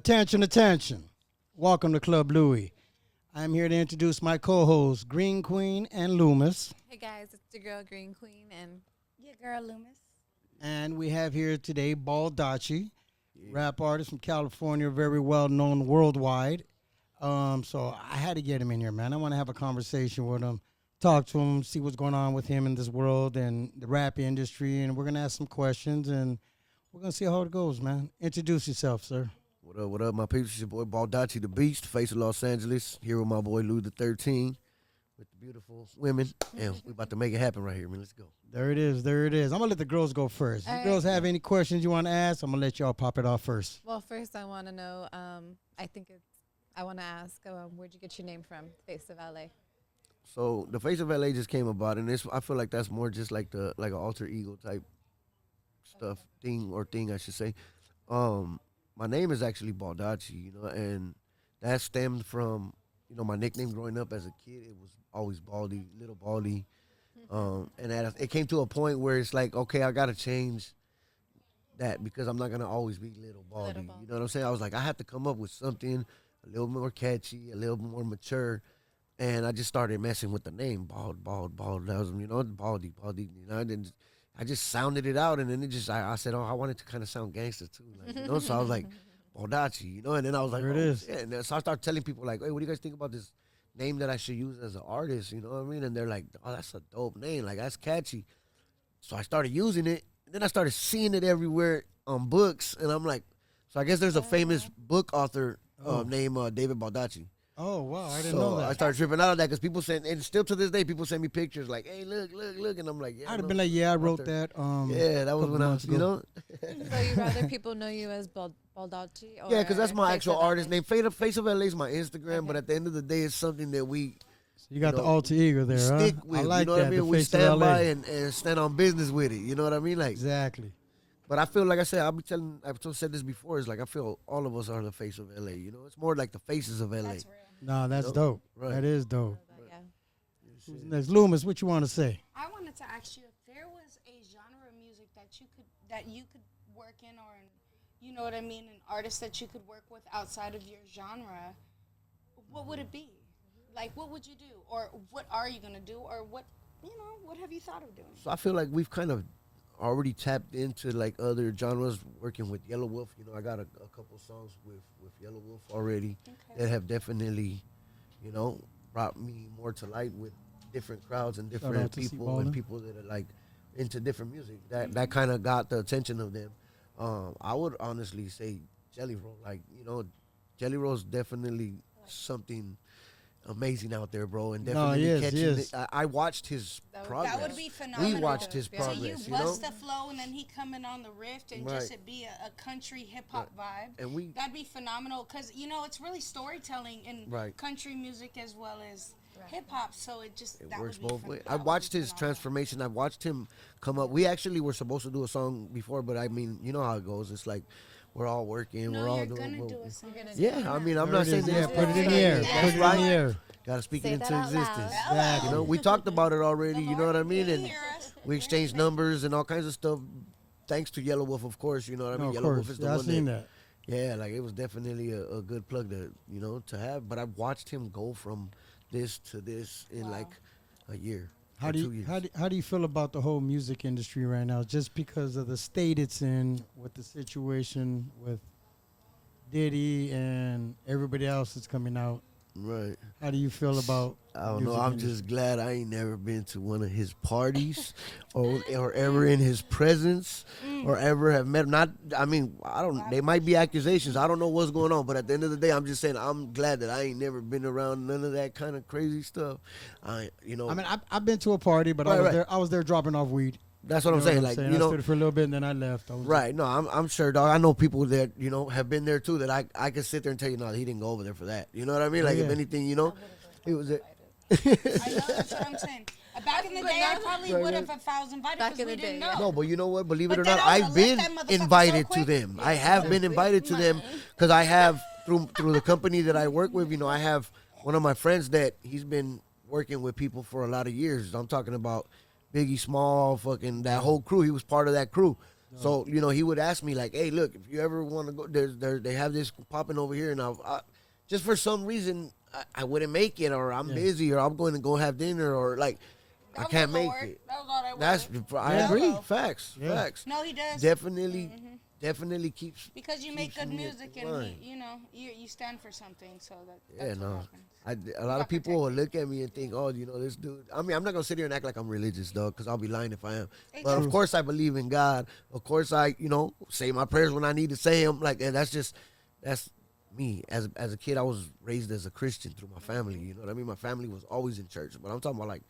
Attention, attention. Welcome to Club Louie. I'm here to introduce my co-hosts, Green Queen and Loomis. Hey guys, it's your girl Green Queen and Your girl Loomis. And we have here today Baldacci, rap artist from California, very well known worldwide. So I had to get him in here, man. I want to have a conversation with him, talk to him, see what's going on with him in this world and the rap industry. And we're going to ask some questions and we're going to see how it goes, man. Introduce yourself, sir. What up, my people? It's your boy Baldacci, the Beast, face of Los Angeles, here with my boy Louie, with the beautiful women, and we about to make it happen right here, man. Let's go. There it is. There it is. I'm going to let the girls go first. If you girls have any questions you want to ask, I'm going to let y'all pop it off first. well, first I want to know. I want to ask, where'd you get your name from? Face of LA. So the face of LA just came about, and I feel like that's more just like an alter ego type stuff, thing I should say. My name is actually Baldacci, and that stemmed from, my nickname growing up as a kid. It was always Baldy, little Baldy. And it came to a point where it's like, okay, I got to change that because I'm not going to always be little Baldy. You know what I'm saying? I was like, I have to come up with something a little more catchy, a little more mature. And I just started messing with the name, Bald. That was, Baldy. And I just sounded it out, and then I said, I wanted to kind of sound gangster too, so I was like, Baldacci, and then I was like, there it is. Yeah. And then, so I started telling people like, hey, what do you guys think about this name that I should use as an artist, you know what I mean? And they're like, oh, that's a dope name, like that's catchy. So I started using it, and then I started seeing it everywhere on books, and I'm like, so I guess there's a famous book author named David Baldacci. Oh, wow, I didn't know that. I started tripping out on that because people send, and still to this day, people send me pictures like, hey, look, and I'm like, yeah. I'd have been like, yeah, I wrote that. Yeah, that was when I was, So you rather people know you as Baldacci? Yeah, because that's my Face actual of artist LA? name. Face of LA is my Instagram, but at the end of the day, it's something that we You got the alter ego there, huh? stick with. I like you know that, what I mean? the We Face of stand LA. by and stand on business with it. You know what I mean? Like, Exactly. but I feel like I said, I've said this before. It's like I feel all of us are the face of LA. It's more like the faces of LA. That's real. No, that's dope. Right. That is dope. Yeah. Who's next? Loomis, what you want to say? I wanted to ask you if there was a genre of music that you could work in, or you know what I mean, an artist that you could work with outside of your genre. What would it be? Like, what would you do, or what are you gonna do, or what have you thought of doing? So I feel like we've kind of already tapped into like other genres, working with Yellow Wolf. I got a couple songs with Yellow Wolf already that have definitely, brought me more to light with different crowds and Shout out different to C. people Ballin'. and people that are like into different music. That kind of got the attention of them. I would honestly say Jelly Roll. Like, Jelly Roll's definitely something amazing out there, bro, and definitely he is, catching he is. it. I watched his progress. That would be phenomenal. We watched his Yeah. So you progress, bust the flow, and then he come in on the riff, and just it be a country hip hop vibe. And That'd be phenomenal, because it's really storytelling in country music as well as hip hop. So it that works would be both ways. that I would watched be his phenomenal. transformation. I watched him come up. We actually were supposed to do a song before, but I mean, you know how it goes. It's like we're all working. No, we're all you're doing. gonna what do we- a song. Yeah, I mean, I'm There not it saying is. that. Yeah, put it in the air. That's Put it in right. the air. Gotta speak Say it into that out existence. loud. We talked about it already. You know what I mean? And Hear us. we exchanged numbers and all kinds of stuff. Thanks to Yellow Wolf, of course. You know what I mean? No, of Yellow Wolf course. is the Yeah, I one seen that. Yeah, like it was definitely a good plug to have. But I watched him go from this to this in like a year. How or do 2 you years. how do you feel about the whole music industry right now? Just because of the state it's in, with the situation with Diddy and everybody else that's coming out. Right. How do you feel about? I don't know. music I'm industry? just glad I ain't never been to one of his parties or ever in his presence or ever have met him. I don't. They might be accusations. I don't know what's going on. But at the end of the day, I'm just saying I'm glad that I ain't never been around none of that kind of crazy stuff. I mean, I've been to a party, but Right. I was there dropping off weed. that's what I'm saying. Like, I stood for a little bit and then I left. Right. No, I'm sure, dog. I know people that, have been there too that I could sit there and tell you, no, he didn't go over there for that. You know what I mean? Like, Yeah. if anything, he was there. I know, that's what I'm saying. Back in the day, I probably would have if I was invited, Back because in we the didn't day, know. yeah. No, but you know what? Believe it But or then not, I I've would've been left that motherfucker invited so to quick. them. I have been invited to them because I have through the company that I work with. I have one of my friends that he's been working with people for a lot of years. I'm talking about Biggie Small, fucking that whole crew. He was part of that crew. So he would ask me like, "Hey, look, if you ever want to go, they have this popping over here," and I just for some reason I wouldn't make it, or I'm busy, or I'm going to go have dinner, or like I can't make it. That was all that That's was. I agree. Facts. No, he does. Definitely keeps. Because you make keeps good me in music and line. you stand for something, so that's no. what happens. A lot of people will look at me and think, oh, this dude. I mean, I'm not gonna sit here and act like I'm religious, dog, because I'll be lying if I am. But of course, I believe in God. Of course, I, say my prayers when I need to say them. Like, and that's me. As a kid, I was raised as a Christian through my family. You know what I mean? My family was always in church, but I'm talking about like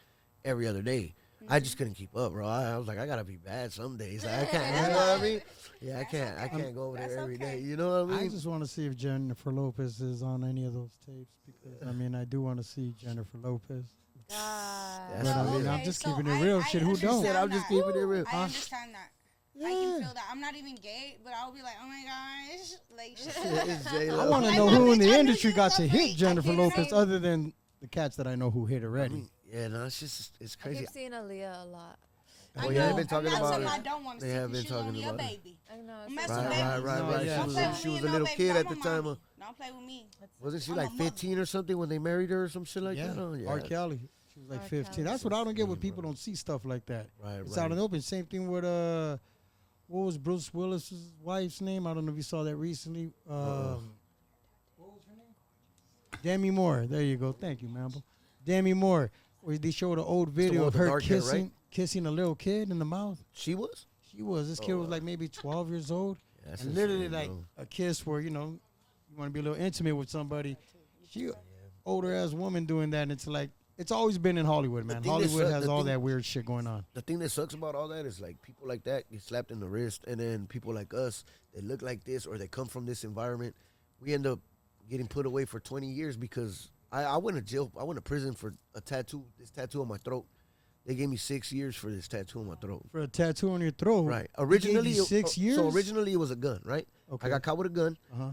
every other day. I just couldn't keep up, bro. I was like, I gotta be bad some days. Like, I can't. You know what I mean? Yeah, I can't. I can't go over there every day. You know what I mean? I just want to see if Jennifer Lopez is on any of those tapes because I do want to see Jennifer Lopez. God. But I'm just keeping it real. Shit, who don't? I'm just keeping it real. I understand that. I can feel that. I'm not even gay, but I'll be like, oh my gosh, like. I want to know who in the industry got to hit Jennifer Lopez other than the cats that I know who hit already. No, it's I crazy. keep seeing Aaliyah a lot. Oh yeah, they've been talking about it. I don't want to They see have been because talking she's only about a it. baby. I know. Mess so with bad. babies. Right. Yeah. She was a little kid at the time. Don't play with me. Wasn't she I'm like a mother. 15 or something when they married her or some shit like that? Oh, yeah. R. Kelly. She was like R. 15. Kelly. That's what I don't get when people don't see stuff like that. Right, It's out in the open. Same thing with what was Bruce Willis's wife's name? I don't know if you saw that recently. What was her name? Demi Moore. There you go. Thank you, Mambo. Demi Moore. Where they showed an old video of with the her dark hair, right? kissing a little kid in the mouth. She was? She was. This kid was like maybe 12 years old. Yeah, that's and literally insane, like bro. a kiss where, you want to be a little intimate with somebody. She older ass woman doing that. And it's like, it's always been in Hollywood, man. thing that Hollywood suck- has the all thing- that weird shit going on. The thing that sucks about all that is like people like that get slapped in the wrist, and then people like us that look like this or they come from this environment, we end up getting put away for 20 years because I went to jail. I went to prison for this tattoo on my throat. They gave me 6 years for this tattoo on my throat. For a tattoo on your throat. Right. They gave Originally, you 6 years? So originally it was a gun, right? Okay. I got caught with a gun. Uh-huh.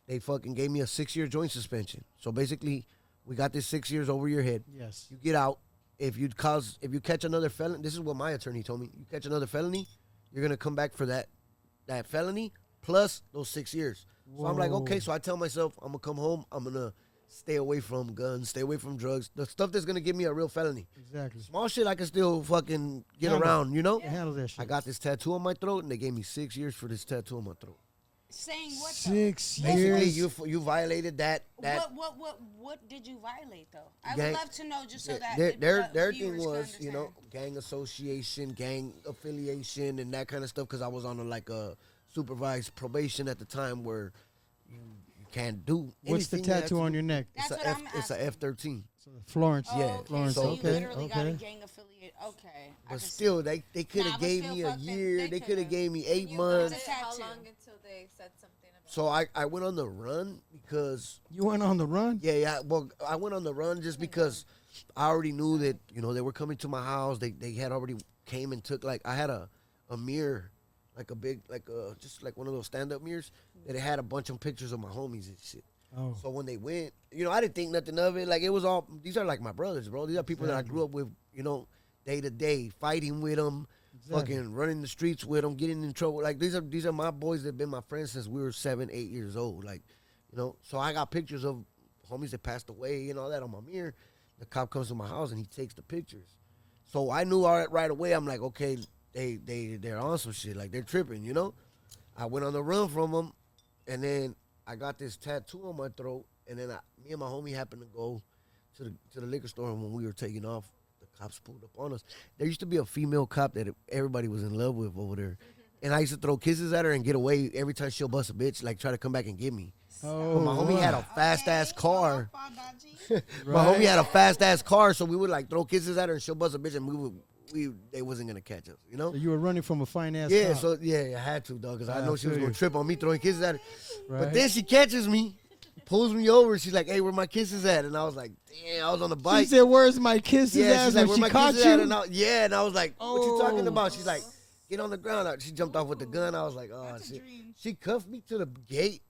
They fucking gave me a 6-year joint suspension. So basically, we got this 6 years over your head. Yes. You get out. If you catch another felony, this is what my attorney told me. You catch another felony, you're gonna come back for that felony plus those 6 years. So I'm like, okay. So I tell myself, I'm gonna come home. I'm gonna stay away from guns, stay away from drugs, the stuff that's gonna give me a real felony. Exactly. Small shit I can still fucking get Handle. around, you know. Yeah. Handle that shit. I got this tattoo on my throat, and they gave me 6 years for this tattoo on my throat. Saying what? 6 Basically, years. you violated that. What did you violate though? I Gang- would love to know just so that their viewers thing can was, understand. gang association, gang affiliation, and that kind of stuff. Because I was on a supervised probation at the time where you can't do. What's the anything tattoo on your neck? That's what I'm It's a asking. F-13. Florence. Oh, Yeah. okay. Florence. So you Okay. literally got a Okay. gang affiliate. Okay. I But can see. still, they could Nah, have but gave still, me a fuck them. year. They They could coulda. have gave me 8 You months. got How tattoo. long until they said something about So I went on the run because You went on the run? Yeah. Well, I went on the run just because I already knew that they were coming to my house. They had already came and took I had a mirror, like a big just like one of those stand up mirrors that it had a bunch of pictures of my homies and shit. Oh. So when they went, I didn't think nothing of it. Like it was all these are like my brothers, bro. These are people that I grew up with, day to day, fighting with them. Exactly. Fucking running the streets with them, getting in trouble. Like these are my boys that've been my friends since we were 7, 8 years old. Like, so I got pictures of homies that passed away and all that on my mirror. The cop comes to my house and he takes the pictures. So I knew right away. I'm like, okay, they're on some shit. Like they're tripping, I went on the run from them, and then I got this tattoo on my throat. And then me and my homie happened to go to the liquor store, and when we were taking off, cops pulled up on us. There used to be a female cop that everybody was in love with over there. And I used to throw kisses at her and get away every time she'll bust a bitch, like try to come back and get me. Oh, But my homie had a wow. fast-ass car. Baldacci. My homie had a fast-ass car, so we would throw kisses at her and she'll bust a bitch, and they wasn't going to catch us, So you were running from a fine ass Yeah, cop. so I had to, dog, because I I know she was feel going you. to trip on me throwing kisses at her. Right. But then she catches me, pulls me over, she's like, hey, where my kisses at? And I was like, damn, I was on the bike. She said, "Where's my kisses?" Yeah, ass she's like, when where she my caught kisses you. at? And I was like, what you talking Oh. about? She's like, get on the ground. She jumped off with the gun. I was like, oh, That's a shit. dream. She cuffed me to the gate.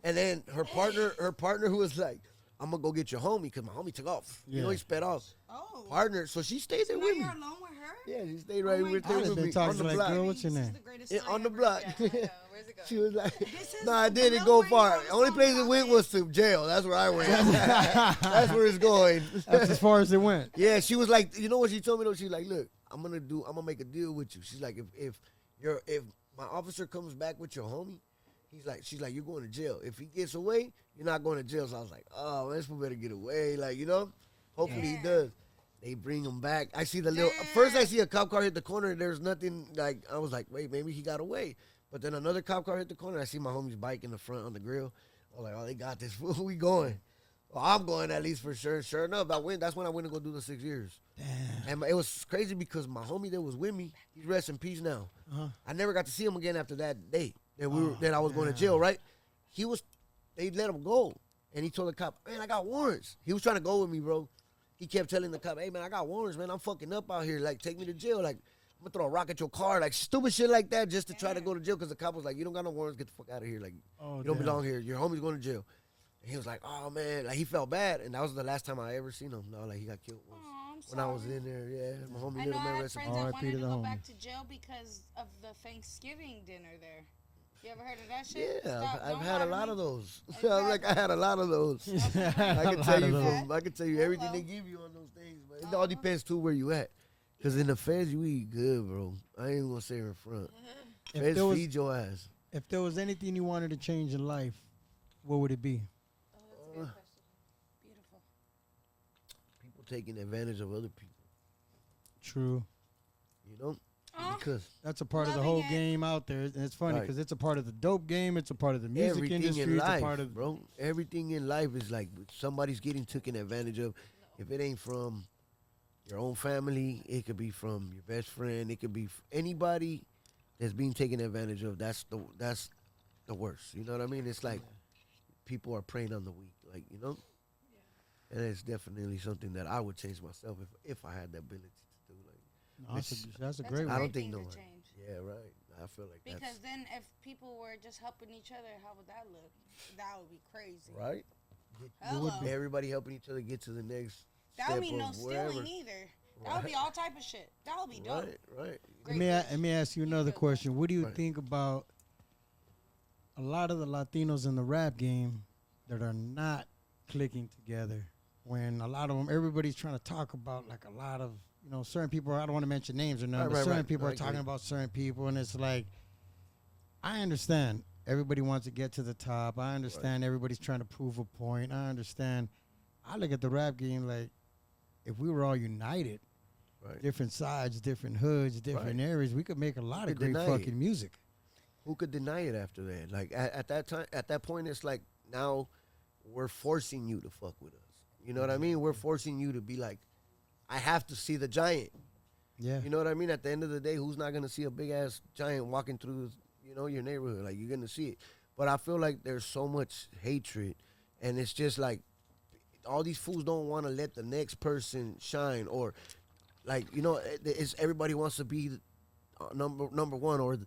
And then her partner who was like, I'm going to go get your homie, because my homie took off. Yeah. He sped off. Oh. Partner, so she stayed there Now with me. you're alone with her? Yeah, she stayed right my with, God. I'd there have with been me talking on to the like, block. girl, what's your This is name? the greatest Yeah, story on the ever. block. Yeah, I know. Where's it going? She was like, This is "No, I didn't below go where you far. on the Only song place it went topic. was to jail. That's where I went. That's where it's going." That's as far as it went. Yeah, she was like, you know what she told me though? She's like, "Look, I'm gonna make a deal with you." She's like, if my officer comes back with your homie, she's like, you're going to jail. If he gets away, you're not going to jail. So I was like, oh, man, this fool better get away. Like, hopefully he Yeah. does. They bring him back. I see the little, first I see a cop car hit the corner. There's nothing, like, I was like, wait, maybe he got away. But then another cop car hit the corner. I see my homie's bike in the front on the grill. I was like, oh, they got this. Where we going? Well, I'm going at least for sure. Sure enough, that's when I went to go do the 6 years. Damn. And it was crazy because my homie that was with me, he's rest in peace now. Uh-huh. I never got to see him again after that day that that I was going to damn. jail, right? They let him go. And he told the cop, man, I got warrants. He was trying to go with me, bro. He kept telling the cop, hey, man, I got warrants, man. I'm fucking up out here. Like, take me to jail. Like, I'm going to throw a rock at your car. Like, stupid shit like that just to try to go to jail because the cop was like, you don't got no warrants. Get the fuck out of here. Like, Oh, you don't damn. belong here. Your homie's going to jail. And he was like, oh, man. Like, he felt bad. And that was the last time I ever seen him. No, like, he got killed once. Aw, I'm When I was sorry. in there, yeah. My homie I little know I man had rest in friends peace. that R.I.P. wanted to to the go homie. back to jail because of the Thanksgiving dinner there. You ever heard of that shit? Yeah, Stop, I've don't had lie a to lot me. of those. Exactly. I'm like, I had a lot of those. I can tell you everything they give you on those things, but it all depends too where you at. Cause in the feds you eat good, bro. I ain't gonna say in front. If Feds there was- feed your ass. If there was anything you wanted to change in life, what would it be? Oh, that's a good question. Beautiful. People taking advantage of other people, True. you know? Aw. Because That's a part of the Loving whole it. game out there, and it's funny Right. because it's a part of the dope game. It's a part of the music everything industry. in It's a life, part of bro. Everything in life is like somebody's getting taken advantage of. If it ain't from your own family, it could be from your best friend. It could be anybody that's being taken advantage of. That's the worst. You know what I mean? It's like people are preying on the weak, like And it's definitely something that I would change myself if I had the ability to do. Like, No, that's a That's great a one. I don't great think thing no to one. change. Yeah, right. I feel like Because that's then if people were just helping each other, how would that look? That would be crazy. right. Hello. Everybody helping each other get to the next That would step be no of wherever. stealing either. That would be all type of shit. That would be dope. Right. Let me ask you another question. What do you Right. think about a lot of the Latinos in the rap game that are not clicking together? When a lot of them, everybody's trying to talk about like a lot of certain people. I don't want to mention names or nothing, but certain people are talking about certain people, and it's like I understand everybody wants to get to the top. I understand everybody's trying to prove a point. I understand. I look at the rap game like if we were all united, Right. different sides, different hoods, different areas, we could make a lot of could great deny fucking it. music. Who could deny it after that? Like at that time, at that point, it's like now we're forcing you to fuck with us. You know what I mean? We're forcing you to be like, I have to see the giant. Yeah. You know what I mean? At the end of the day, who's not gonna see a big ass giant walking through, your neighborhood? Like you're gonna see it. But I feel like there's so much hatred, and it's just like all these fools don't want to let the next person shine, or like it's everybody wants to be number one, or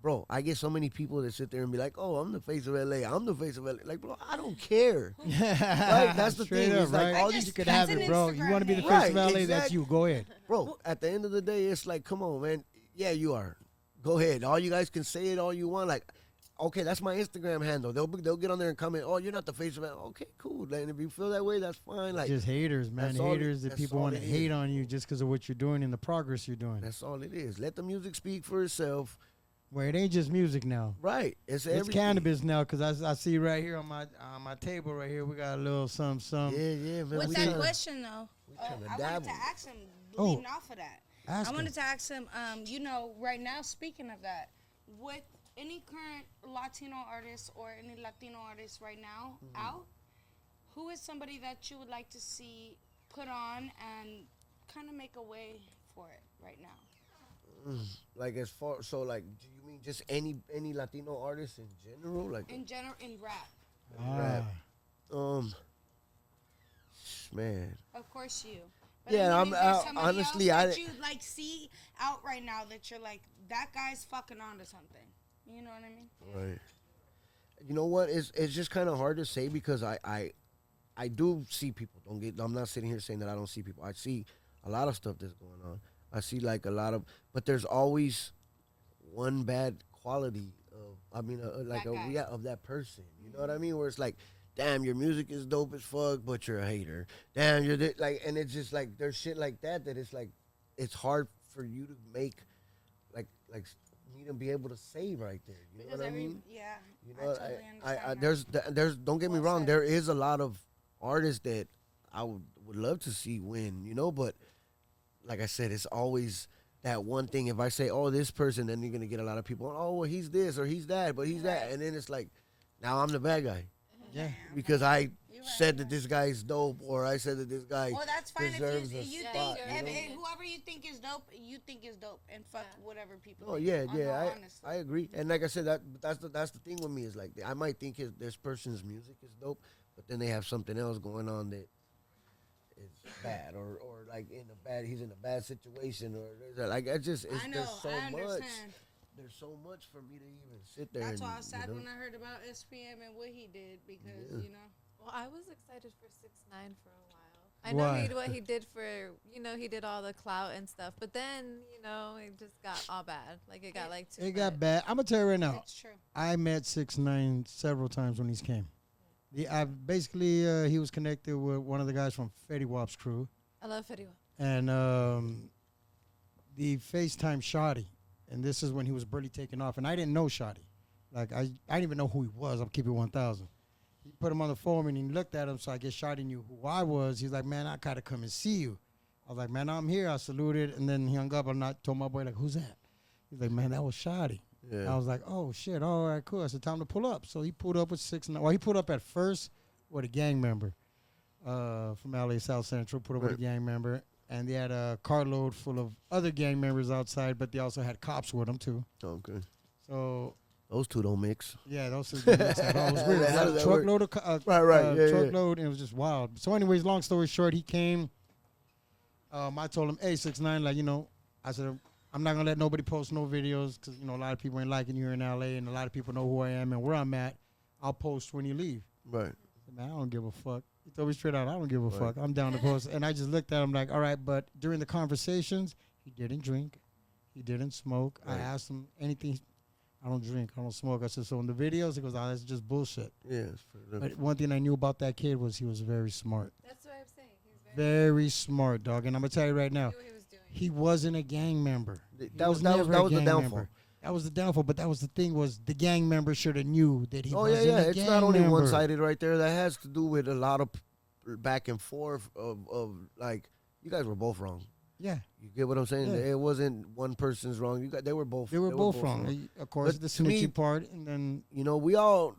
bro, I get so many people that sit there and be like, oh, I'm the face of LA. I'm the face of LA. Like, bro, I don't care. Right? That's the Straight thing. Up, It's like right? all You these could That's have an it, bro. You Instagram want to be the name. face of Right, LA? That's exactly. you. Go ahead. Bro, at the end of the day, it's like, come on, man. Yeah, you are. Go ahead. All you guys can say it all you want. Like, okay, that's my Instagram handle. They'll get on there and comment, oh, you're not the face of LA. Okay, cool. Then if you feel that way, that's fine. Like, Just haters, man. that's all Haters that that's people all want to it hate is. on you just because of what you're doing and the progress you're doing. that's all it is. Let the music speak for itself. Where it ain't just music now. Right. It's It's everything. cannabis now because I see right here on my table right here we got a little some. Yeah, man. With we that tryna- question though, tryna I wanted dabble. to ask him, Oh. leading off of that. Ask I him. wanted to ask him, right now, speaking of that, with any current Latino artists or any Latino artists right now out, who is somebody that you would like to see put on and kind of make a way for it right now? Like as far like, do you mean just any Latino artist in general? Like In general, in rap. Ah. rap. Man. Of course you. But Yeah, I mean, is there somebody honestly, else that you like see out right now that you're like, that guy's fucking on to something. You know what I mean? Right. You know what? It's just kind of hard to say because I do see people. I'm not sitting here saying that I don't see people. I see a lot of stuff that's going on. I see like a lot of, but there's always one bad quality of, I mean, like That guy. yeah, of that person. You know what I mean? Where it's like, damn, your music is dope as fuck, but you're a hater. Damn, like, and it's just like there's shit like that it's like it's hard for you to make like me to be able to say right there. You know Because what I mean? yeah, You I know, totally I understand that. there's don't get me Well wrong, said. there is a lot of artists that I would love to see win, you know, but like I said, it's always that one thing. If I say, oh, this person, then you're gonna get a lot of people, oh, well, he's this or he's that, but he's that, Right. and then it's like, now I'm the bad guy Yeah. because I You're said right. that this guy's dope, or I said that this guy Well, that's fine deserves if a you spot. think you if, know? if whoever you think is dope, you think is dope, and fuck Yeah. whatever people. Oh think, yeah, on yeah, all honesty. I agree, and like I said, that's the thing with me is like I might think this person's music is dope, but then they have something else going on that is bad, or like he's in a bad situation, or like I just I know. there's so I much. understand. There's so much for me to even sit there. That's and, why I was sad you know? when I heard about SPM and what he did because Yeah. you know. Well, I was excited for 6ix9ine for a while. I know Why? what he did for, he did all the clout and stuff, but then, it just got all bad. Like it got like too It got much. bad. I'm gonna tell you right now. It's true. I met 6ix9ine several times when he's came. I basically he was connected with one of the guys from Fetty Wap's crew, I love Fetty Wap. and the FaceTime Shotty, and this is when he was barely taking off, and I didn't know Shotty, like I didn't even know who he was. I'm keeping 1,000. He put him on the phone and he looked at him, so I guess Shotty knew who I was. He's like, man, I gotta come and see you. I was like, man, I'm here. I saluted, and then he hung up. And I told my boy, like, who's that? He's like, man, that was Shotty. Yeah. I was like, oh shit, all right, cool. I said, time to pull up. So he pulled up with 6ix9ine. Well, he pulled up at first with a gang member from LA South Central. Put up with a gang member, and they had a carload full of other gang members outside, but they also had cops with them too. Okay. So Those two don't mix. yeah, those two didn't mix at all. It was weird. It was How like does a that work? truckload of Right, yeah, truckload, and it was just wild. So, anyways, long story short, he came. I told him, hey, 6ix9ine, like I said, I'm not gonna let nobody post no videos because a lot of people ain't liking you here in LA, and a lot of people know who I am and where I'm at. I'll post when you leave. Right. I said, man, I don't give a fuck. He told me straight out, I don't give a Right. fuck. I'm down to post. And I just looked at him like, all right, but during the conversations, he didn't drink, he didn't smoke. I Right. asked him anything. I don't drink, I don't smoke. I said, so in the videos, he goes, oh, that's just bullshit. Yeah. It's fair enough. But one thing I knew about that kid was he was very smart. That's what I'm saying. He's very Very smart, dog. And I'm going to tell you right now, knew what he was doing. he wasn't a gang member. He That was never a the gang downfall. member. That was the downfall. But that was the thing was the gang member should have knew that he Oh yeah, wasn't yeah. a It's gang not only member. one-sided right there. That has to do with a lot of back and forth of like you guys were both wrong. Yeah, You get what I'm saying? Yeah. It wasn't one person's wrong. They were both. they were both wrong. Of course, But the to me- snitchy part, and then You know, we all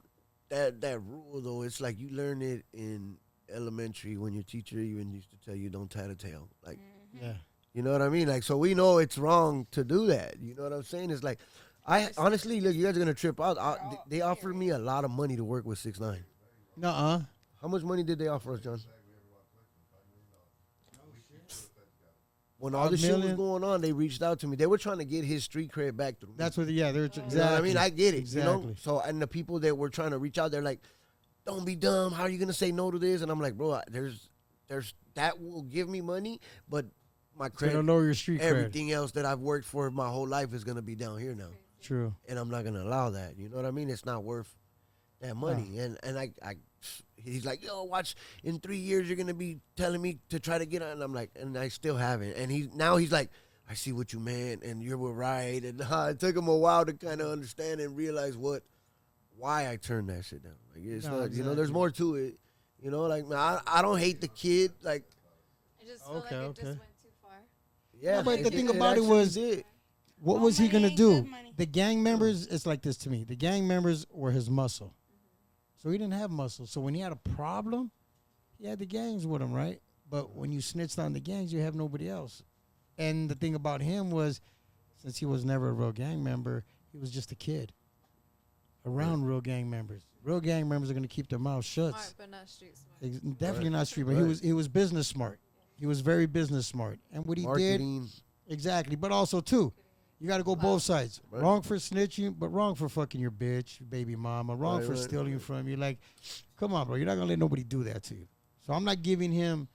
that rule though. It's like you learn it in elementary when your teacher even used to tell you don't tie the tail. Like yeah, you know what I mean? Like so we know it's wrong to do that. You know what I'm saying? It's like I honestly look. You guys are gonna trip out. They offered me a lot of money to work with 6ix9ine. nuh-uh. How much money did they offer us, John? When all $5 this shit was million? going on, they reached out to me. They were trying to get his street cred back through me. That's what. Yeah, they're You know exactly. what I mean? I get it. Exactly. You know? So, and the people that were trying to reach out, they're like, don't be dumb. How are you going to say no to this? And I'm like, bro, there's that will give me money, but my It's gonna credit, lower your street cred. everything else that I've worked for my whole life is going to be down here now. True. And I'm not going to allow that. You know what I mean? It's not worth that money. And I he's like, yo, watch, in 3 years you're going to be telling me to try to get on. And I'm like, and I still haven't. And he's like, I see what you meant, and you were right. And it took him a while to kind of understand and realize why I turned that shit down. Like, it's No, not, you know, there's exactly. more to it. You know, like, man, I don't hate the kid. Like, I just feel Okay, like it okay. just went too far. yeah. No, but the thing it about it actually was- did. What All was he money gonna ain't do? good money. The gang members, it's like this to me. The gang members were his muscle. So he didn't have muscle. So when he had a problem, he had the gangs with him, right? But when you snitched on the gangs, you have nobody else. And the thing about him was, since he was never a real gang member, he was just a kid around real gang members. Real gang members are gonna keep their mouths shut. Smart, but not street smart. Definitely Right. not street, but Right. he was business smart. He was very business smart. And what he did Marketing. exactly, but also too, you got to go both sides. Right. Wrong for snitching, but wrong for fucking your bitch, your baby mama. Wrong Right, for right, stealing right. from you. Like, come on, bro. You're not gonna let nobody do that to you. So I'm not giving him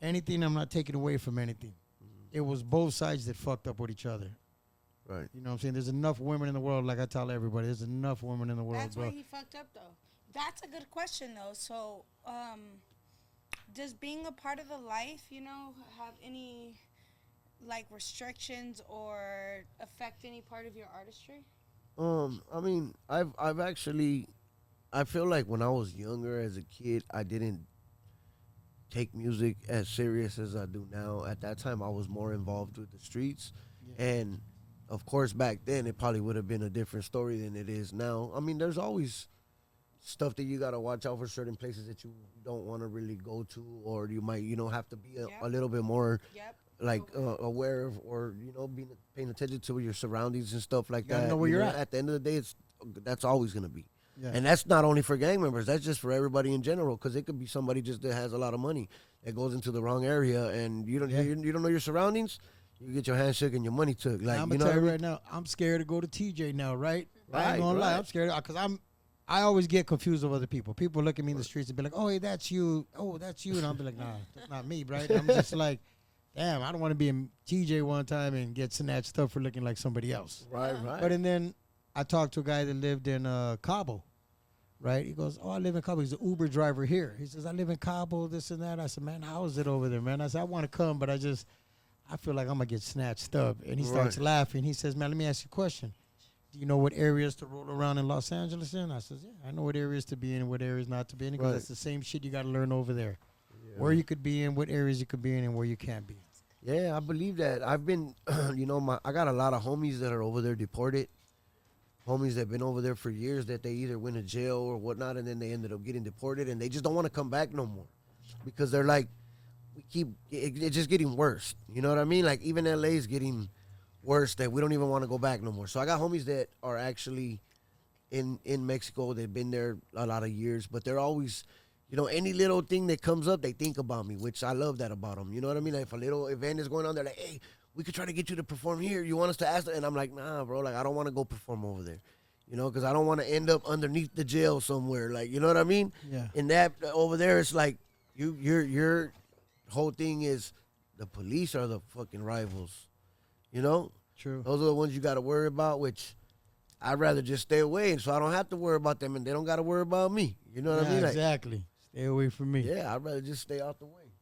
anything. I'm not taking away from anything. it was both sides that fucked up with each other. Right. You know what I'm saying? There's enough women in the world, like I tell everybody, there's enough women in the world, That's bro. where he fucked up, though. That's a good question, though. So, does being a part of the life, have any like restrictions or affect any part of your artistry? I mean, I've actually, I feel like when I was younger as a kid, I didn't take music as serious as I do now. At that time, I was more involved with the streets, and of course, back then it probably would have been a different story than it is now. I mean, there's always stuff that you gotta watch out for, certain places that you don't want to really go to, or you might, have to be a little bit more Yep. like aware of, or paying attention to your surroundings and stuff like gotta that. know where you're at. At the end of the day, that's always gonna be. Yeah. And that's not only for gang members. That's just for everybody in general. Because it could be somebody just that has a lot of money that goes into the wrong area, and you don't know your surroundings. You get your hand shook and your money took. Like, I'm gonna tell you right now, I'm scared to go to TJ now, right? I ain't gonna lie, Right. I'm scared because I always get confused with other people. People look at me in the streets and be like, "Oh, hey, that's you. Oh, that's you," and I'll be like, "Nah, that's not me, right?" I'm just like, damn, I don't want to be in TJ one time and get snatched up for looking like somebody else. Right. But and then I talked to a guy that lived in Cabo, right? He goes, "Oh, I live in Cabo." He's an Uber driver here. He says, "I live in Cabo, this and that." I said, "Man, how is it over there, man?" I said, "I want to come, but I feel like I'm going to get snatched up." And he starts laughing. He says, "Man, let me ask you a question. Do you know what areas to roll around in Los Angeles in?" I says, "Yeah, I know what areas to be in and what areas not to be in, because that's the same shit you got to learn over there. Yeah. Where you could be in, what areas you could be in, and where you can't be." Yeah, I believe that. I've been, I got a lot of homies that are over there deported. Homies that have been over there for years that they either went to jail or whatnot, and then they ended up getting deported, and they just don't want to come back no more because they're like, it's just getting worse. You know what I mean? Like, even LA is getting worse, that we don't even want to go back no more. So I got homies that are actually in Mexico. They've been there a lot of years, but they're always, any little thing that comes up, they think about me, which I love that about them. You know what I mean? Like, if a little event is going on, they're like, "Hey, we could try to get you to perform here. You want us to ask?" And I'm like, "Nah, bro. Like, I don't want to go perform over there, because I don't want to end up underneath the jail somewhere. Like, you know what I mean?" Yeah. And that over there, it's like your whole thing is the police are the fucking rivals. True. Those are the ones you got to worry about, which I'd rather just stay away, and so I don't have to worry about them, and they don't got to worry about me. You know what I mean? Like, exactly. Stay away from me. yeah, I'd rather just stay out the way.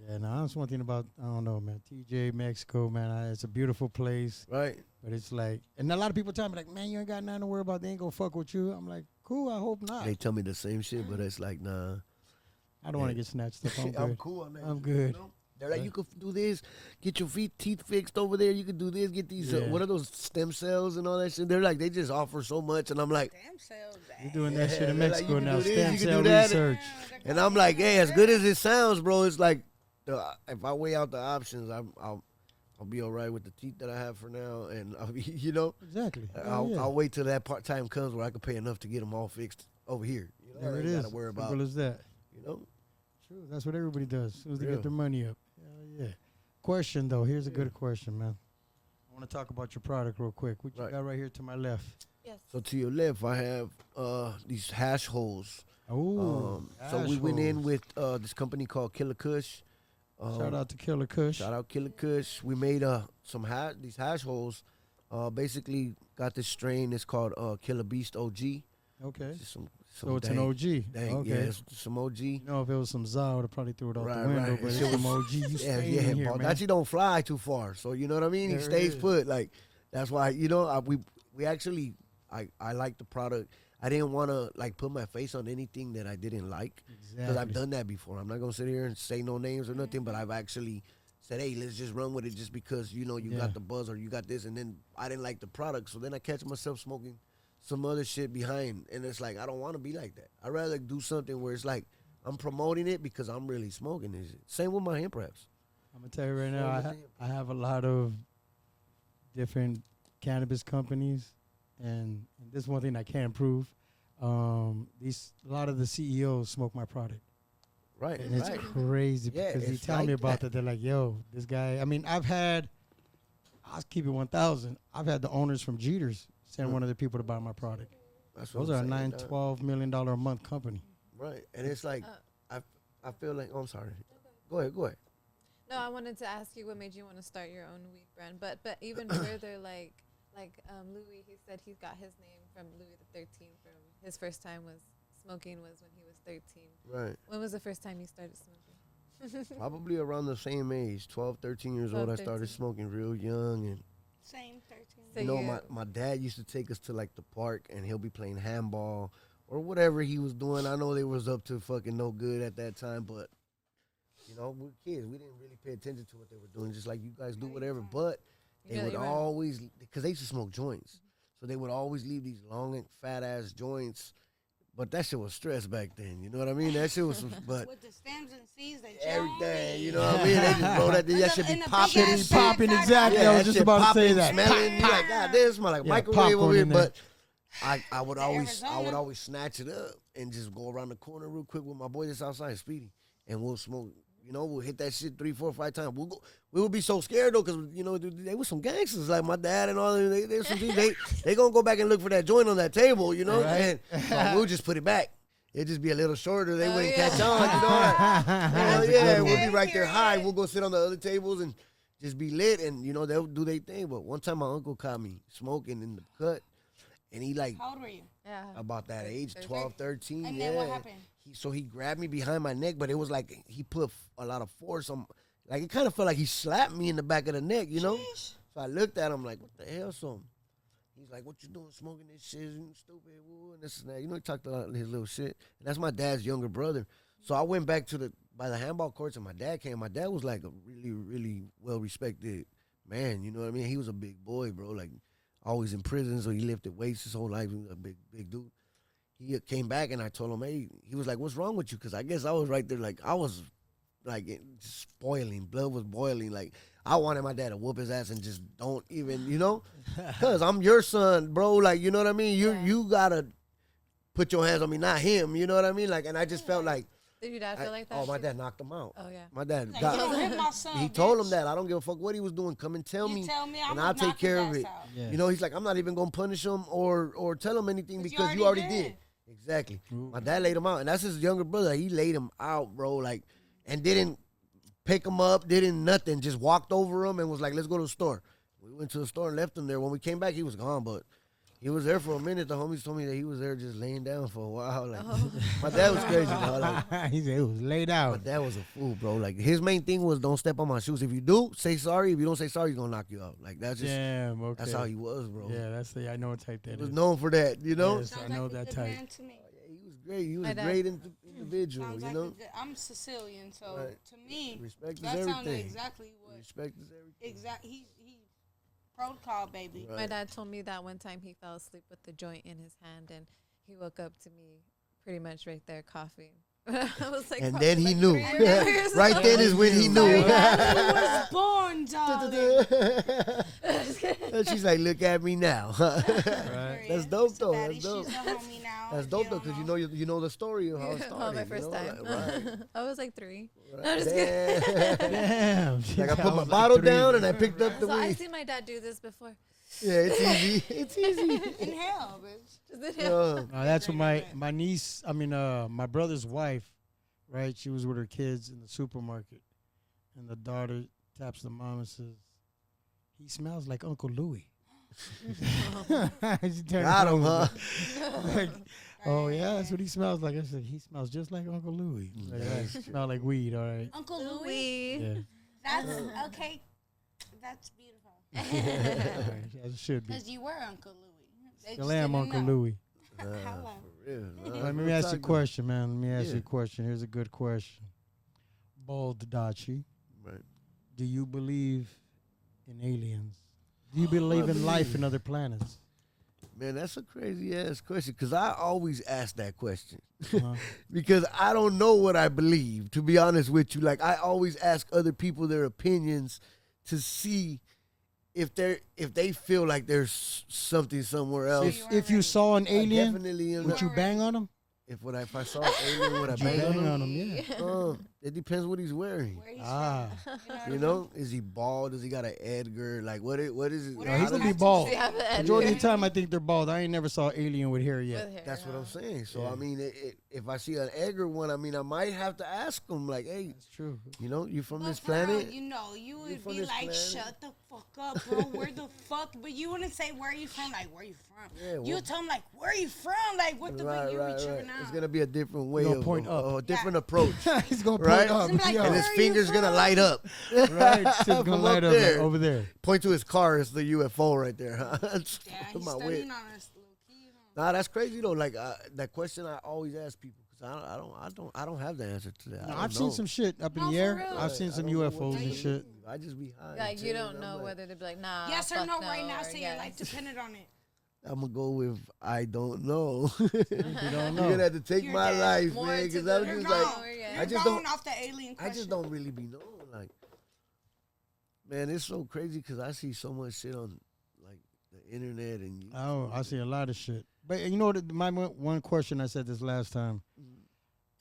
Yeah, no, that's one thing about, I don't know, man. TJ, Mexico, man, it's a beautiful place. Right. But it's like, and a lot of people tell me, like, "Man, you ain't got nothing to worry about. They ain't gonna fuck with you." I'm like, cool, I hope not. They tell me the same shit, but it's like, nah. I don't want to get snatched up. I'm good. I'm cool on that. I'm good. They're like, "You could do this, get your teeth fixed over there. You could do this, get these, what are those stem cells and all that shit?" They're like, they just offer so much, and I'm like, Damn sales. You're doing that shit in they're like, Mexico "You can now. do this, Stem you can cell do that." research. and I'm like, "Hey, as good as it sounds, bro, it's like, if I weigh out the options, I'll be all right with the teeth that I have for now, and I'll be, Exactly. I'll wait till that time comes where I can pay enough to get them all fixed over here. There I it ain't is. gotta worry about, Simple as that. True. That's what everybody does as soon as they get their money up. Hell yeah. Question, though. Here's a good question, man. I want to talk about your product real quick. What you got right here to my left? Yes. So to your left, I have these hash holes. Oh, So we went in with this company called Killer Kush. Shout out to Killer Kush. Shout out Killer Kush. We made these hash holes. Basically got this strain. It's called Killer Beast OG. Okay. Just some So it's an OG. Dang, Okay. yeah, it's some OG. You know, if it was some ZA, I would have probably threw it out Right, the window. right. But It it's some was- OG. You Yeah, stay yeah. in here, man. Baldacci don't fly too far, so you know what I mean. There He it stays is. put. Like, that's why we actually I like the product. I didn't want to like put my face on anything that I didn't like, because I've done that before. I'm not gonna sit here and say no names or nothing, but I've actually said, "Hey, let's just run with it," just because you got the buzz or you got this, and then I didn't like the product, so then I catch myself smoking some other shit behind, and it's like I don't want to be like that. I'd rather do something where it's like I'm promoting it because I'm really smoking this shit. Same with my hemp wraps. I'm going to tell you right now, I have a lot of different cannabis companies, and this is one thing I can't prove. A lot of the CEOs smoke my product. Right, And it's right. crazy Yeah, because they it's tell me like about that. that. They're like, "Yo, this guy." I mean, I'll keep it 1,000. I've had the owners from Jeter's send one of their people to buy my product. That's what Those I'm are a saying, $9, dog. $12 million a month company. Right, and it's like I feel like, oh, I'm sorry. Go ahead. No, I wanted to ask you what made you want to start your own weed brand, but even further, like Louie, he said he got his name from Louie the 13th. From his first time was smoking was when he was 13. Right. When was the first time you started smoking? Probably around the same age, 12, 13 years 12, old. I started 13. smoking real young, and Same 13. So you know, you- my dad used to take us to like the park, and he'll be playing handball or whatever he was doing. I know they was up to fucking no good at that time, but you know, we were kids. We didn't really pay attention to what they were doing, just like you guys do whatever. But they Yeah, would you're right. always, because they used to smoke joints, so they would always leave these long and fat ass joints. But that shit was stress back then. You know what I mean? That shit was, but With the stems and seeds, they everything. You know what I mean? They just roll that. That should be In a big popping. ass Should be popping, bag, exactly. bag, I was that just shit about to say popping, that. Smelling. You like, God, this smell like Yeah, microwave over popcorn here. in there. But I would The always Arizona. snatch it up and just go around the corner real quick with my boy that's outside, Speedy, and we'll smoke. You know, we'll hit that shit 3, 4, 5 times. We'll go. We would be so scared though, cause you know they were some gangsters like my dad and all. They some people, they gonna go back and look for that joint on that table. You know, Right. and so we'll just put it back. It'd just be a little shorter. They Oh, wouldn't yeah. catch on. You know, like, That's a yeah, good we'll one. be right there high. Period. We'll go sit on the other tables and just be lit, and you know they'll do their thing. But one time my uncle caught me smoking in the cut, and he like How old were you? Yeah. about that age, 13. 12, 13. And yeah. then what happened? So he grabbed me behind my neck, but it was like he put a lot of force on. Like it kind of felt like he slapped me in the back of the neck, you know. Sheesh. So I looked at him like, "What the hell, son?" He's like, "What you doing, smoking this shit? You stupid, woo," and this and that. You know, he talked about his little shit. And that's my dad's younger brother. So I went back to by the handball courts, and my dad came. My dad was like a really, really well respected man. You know what I mean? He was a big boy, bro. Like always in prison, so he lifted weights his whole life. He was a big dude. He came back, and I told him, "Hey," he was like, "What's wrong with you?" Because I guess I was right there, like I was like spoiling, blood was boiling. Like I wanted my dad to whoop his ass and just don't even, you know, because I'm your son, bro. Like you know what I mean? You gotta put your hands on me, not him. You know what I mean? Like, and I just felt like, Did your dad feel like that? oh, my too? dad knocked him out. Oh yeah. My dad Like, got. you don't hit my son, He told him bitch. that I don't give a fuck what he was doing. Come and tell You me, tell me, I'm and gonna I'll take knock his care of ass it. out. Yeah. You know, he's like, I'm not even gonna punish him or tell him anything 'Cause you because you already already did. did. Exactly. Ooh. My dad laid him out, and that's his younger brother. He laid him out, bro, like, and didn't pick him up, didn't nothing. Just walked over him and was like, "Let's go to the store." We went to the store and left him there. When we came back, he was gone, but he was there for a minute. The homies told me that he was there just laying down for a while. Like, my dad was crazy, dog. Like, He said it was laid my out. dad was a fool, bro. Like, his main thing was don't step on my shoes. If you do, say sorry. If you don't say sorry, he's gonna knock you out. Like, that's just Damn. Okay. that's how he was, bro. Yeah, that's the I know what type He that was is. known for that, you know. Yes, I Sounds know like a that good type. man to me. Yeah, he was great. He was My a dad- great individual, Sounds you like know. a good, I'm Sicilian, so Right. to me, Respect is that sounded everything. exactly what. Respect is everything. He protocol, baby. Right. My dad told me that one time he fell asleep with the joint in his hand, and he woke up to me pretty much right there coughing. I was like, And "Fuck," then he like knew. 3 years Right old. then is when he knew. Sorry, Daddy was born, darling. And she's like, "Look at me now." Right. That's dope, So though. Daddy, That's dope. She's the homie now. That's if dope you though, don't because know. you know the story of how it started. Oh, my you first know? time. Like, right. I was like 3. Right. I'm just kidding. Damn. Like I put my was bottle like down 3. and I picked up the So I weed. see my dad do this before. Yeah, it's easy. It's easy. Inhale, bitch. Just inhale. That's what my niece. I mean, my brother's wife. Right, she was with her kids in the supermarket, and the daughter taps the mom and says, "He smells like Uncle Louie." She turned Got him, around, huh? like, oh yeah, that's what he smells like. I said, he smells just like Uncle Louie. Like, Nice. I smell like weed. All right. Uncle Louie. Louie. Yeah. That's okay. That's beautiful. All right, as it should be. Because you were Uncle Louie. They Still just am didn't Uncle know. Louie. Hello. For real. Let me ask you a question, man. Let me ask you Yeah. a question. Here's a good question. Baldacci, Right. do you believe in aliens? Do you believe in life in other planets? Man, that's a crazy ass question because I always ask that question Uh-huh. because I don't know what I believe. To be honest with you, like I always ask other people their opinions to see if they feel like there's something somewhere else. If you saw an alien, definitely would you bang on him? if I saw an alien, would I Would you bang on bang him? on him? Yeah. It depends what he's wearing. Where he's Ah. from. You know, is he bald? Does he got an Edgar? Like, what is it? What No, are he's his gonna be tattoos? bald. Yeah, but Majority of the Yeah. time, I think they're bald. I ain't never saw alien with hair yet. With hair, That's what huh? I'm saying. So Yeah. I mean, if I see an Edgar one, I mean, I might have to ask him, like, hey, That's true. you know, you from But this for real, planet? you know, you would from be this like, planet? shut the fuck up, bro. Where the fuck? But you wouldn't say, where are you from? Like, where are you from? Yeah, You well- tell him, like, where are you from? Like, what the fuck? You be tripping out. It's gonna be a different way gonna of point up. a different Yeah. approach, He's gonna Right? point up. He's like, yeah. and Where his are you finger's gonna from? light up. Right, shit's gonna From light up up like, there. over there. Point to his car. It's the UFO right there. Huh? Yeah, he's My studying whip. on us, low key. Huh? Nah, that's crazy though. Like that question, I always ask people because I don't have the answer to that. No, I I've don't seen know. some shit up in No, the for air. real. I've seen I some don't know what UFOs to and shit. believe. I just be high. Like, you chilling, don't I'm know like, whether to be like, nah. Yes or fuck no right now? or Say yes. your life depended on it. I'm gonna go with I don't know. You don't You're know. gonna have to take You're my dead. life, More man, to because the- I'm You're just gone. like, yeah. You're I just going don't- off the alien I question. just don't really be knowing. Like, man, it's so crazy because I see so much shit on like the internet and YouTube. Oh, I see a lot of shit. But you know what? My one question I said this last time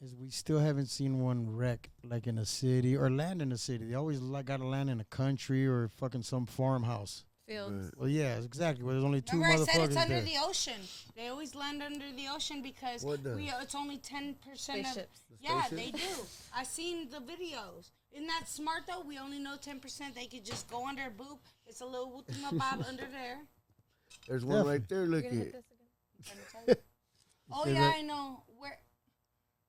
is we still haven't seen one wreck like in a city or land in a city. They always like got to land in a country or fucking some farmhouse. Fields. Right. Well, yeah, exactly. Well, there's only two Remember I said motherfuckers it's under there. the ocean. They always land under the ocean because What does? it's only 10% of. Spaceships. Yeah, spaceships? they do. I seen the videos. Isn't that smart though? We only know 10%. They could just go under a boob. It's a little wootima bob under there. There's one Definitely. right there. You're Look gonna hit at. this again? Let me tell you. Oh see yeah, that? I know. Where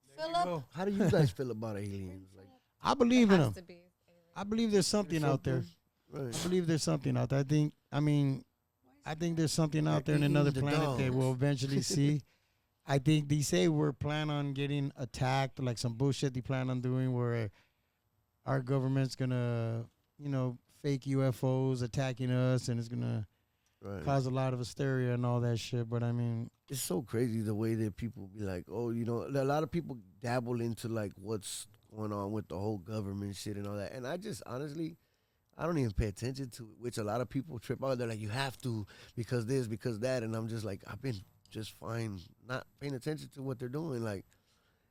you Philip? go. How do you guys feel about aliens? Like, I believe in Has them. to be. I believe there's something out there. right. I believe there's something out there. I think there's something out there in another The planet that dogs. we'll eventually see. I think they say we're planning on getting attacked, like some bullshit they plan on doing where our government's gonna, fake UFOs attacking us and it's gonna Right. cause a lot of hysteria and all that shit. But I mean, It's so crazy the way that people be like, oh, a lot of people dabble into like what's going on with the whole government shit and all that. And I just honestly, I don't even pay attention to it, which a lot of people trip out. They're like, you have to because this, because that. And I'm just like, I've been just fine not paying attention to what they're doing. Like,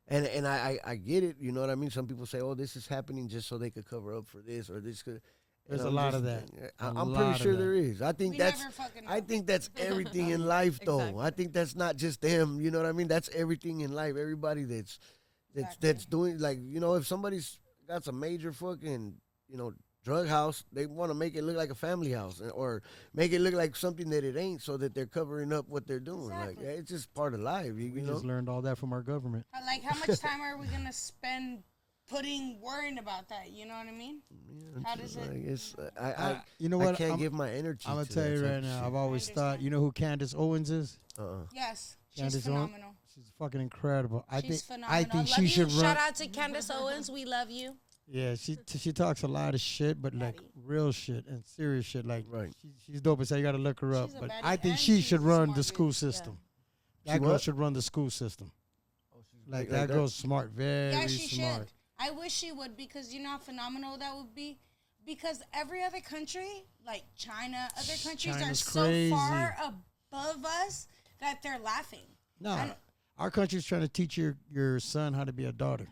and I get it. You know what I mean? Some people say, oh, this is happening just so they could cover up for this or this could. There's and a I'm lot just- of that. I'm A pretty lot sure of that. there is. I think We that's never fucking know. I think that's everything in life, though. Exactly. I think that's not just them. You know what I mean? That's everything in life. Everybody that's Exactly. doing like if somebody's got some major fucking drug house, they want to make it look like a family house or make it look like something that it ain't, so that they're covering up what they're doing. Like Exactly. it's just part of life. You we know? just learned all that from our government. Like, how much time are we gonna spend worrying about that? You know what I mean? Yeah, How it's does it- like, it's I You know I what? can't I'm give my energy. gonna to tell that you type right of now. shit. I've always thought. understand. You know who Candace Owens is? Yes, she's Candace Owens? phenomenal. She's fucking incredible. I She's think. phenomenal. I think love she you. should run. Shout out to Candace Owens. We love you. Yeah, she talks a lot of shit, but like Baddie. real shit and serious shit. Like Right. she's dope. So you got to look her up. She's a But baddie I think and she she's should a run smart the bitch. school system. She That girl what? should run the school system. Like like that that? girl's smart, very Yeah, she smart. should. I wish she would, because you know how phenomenal that would be. Because every other country, like China, other countries China's are so crazy. far above us that they're laughing. No, And- our country's trying to teach your son how to be a daughter.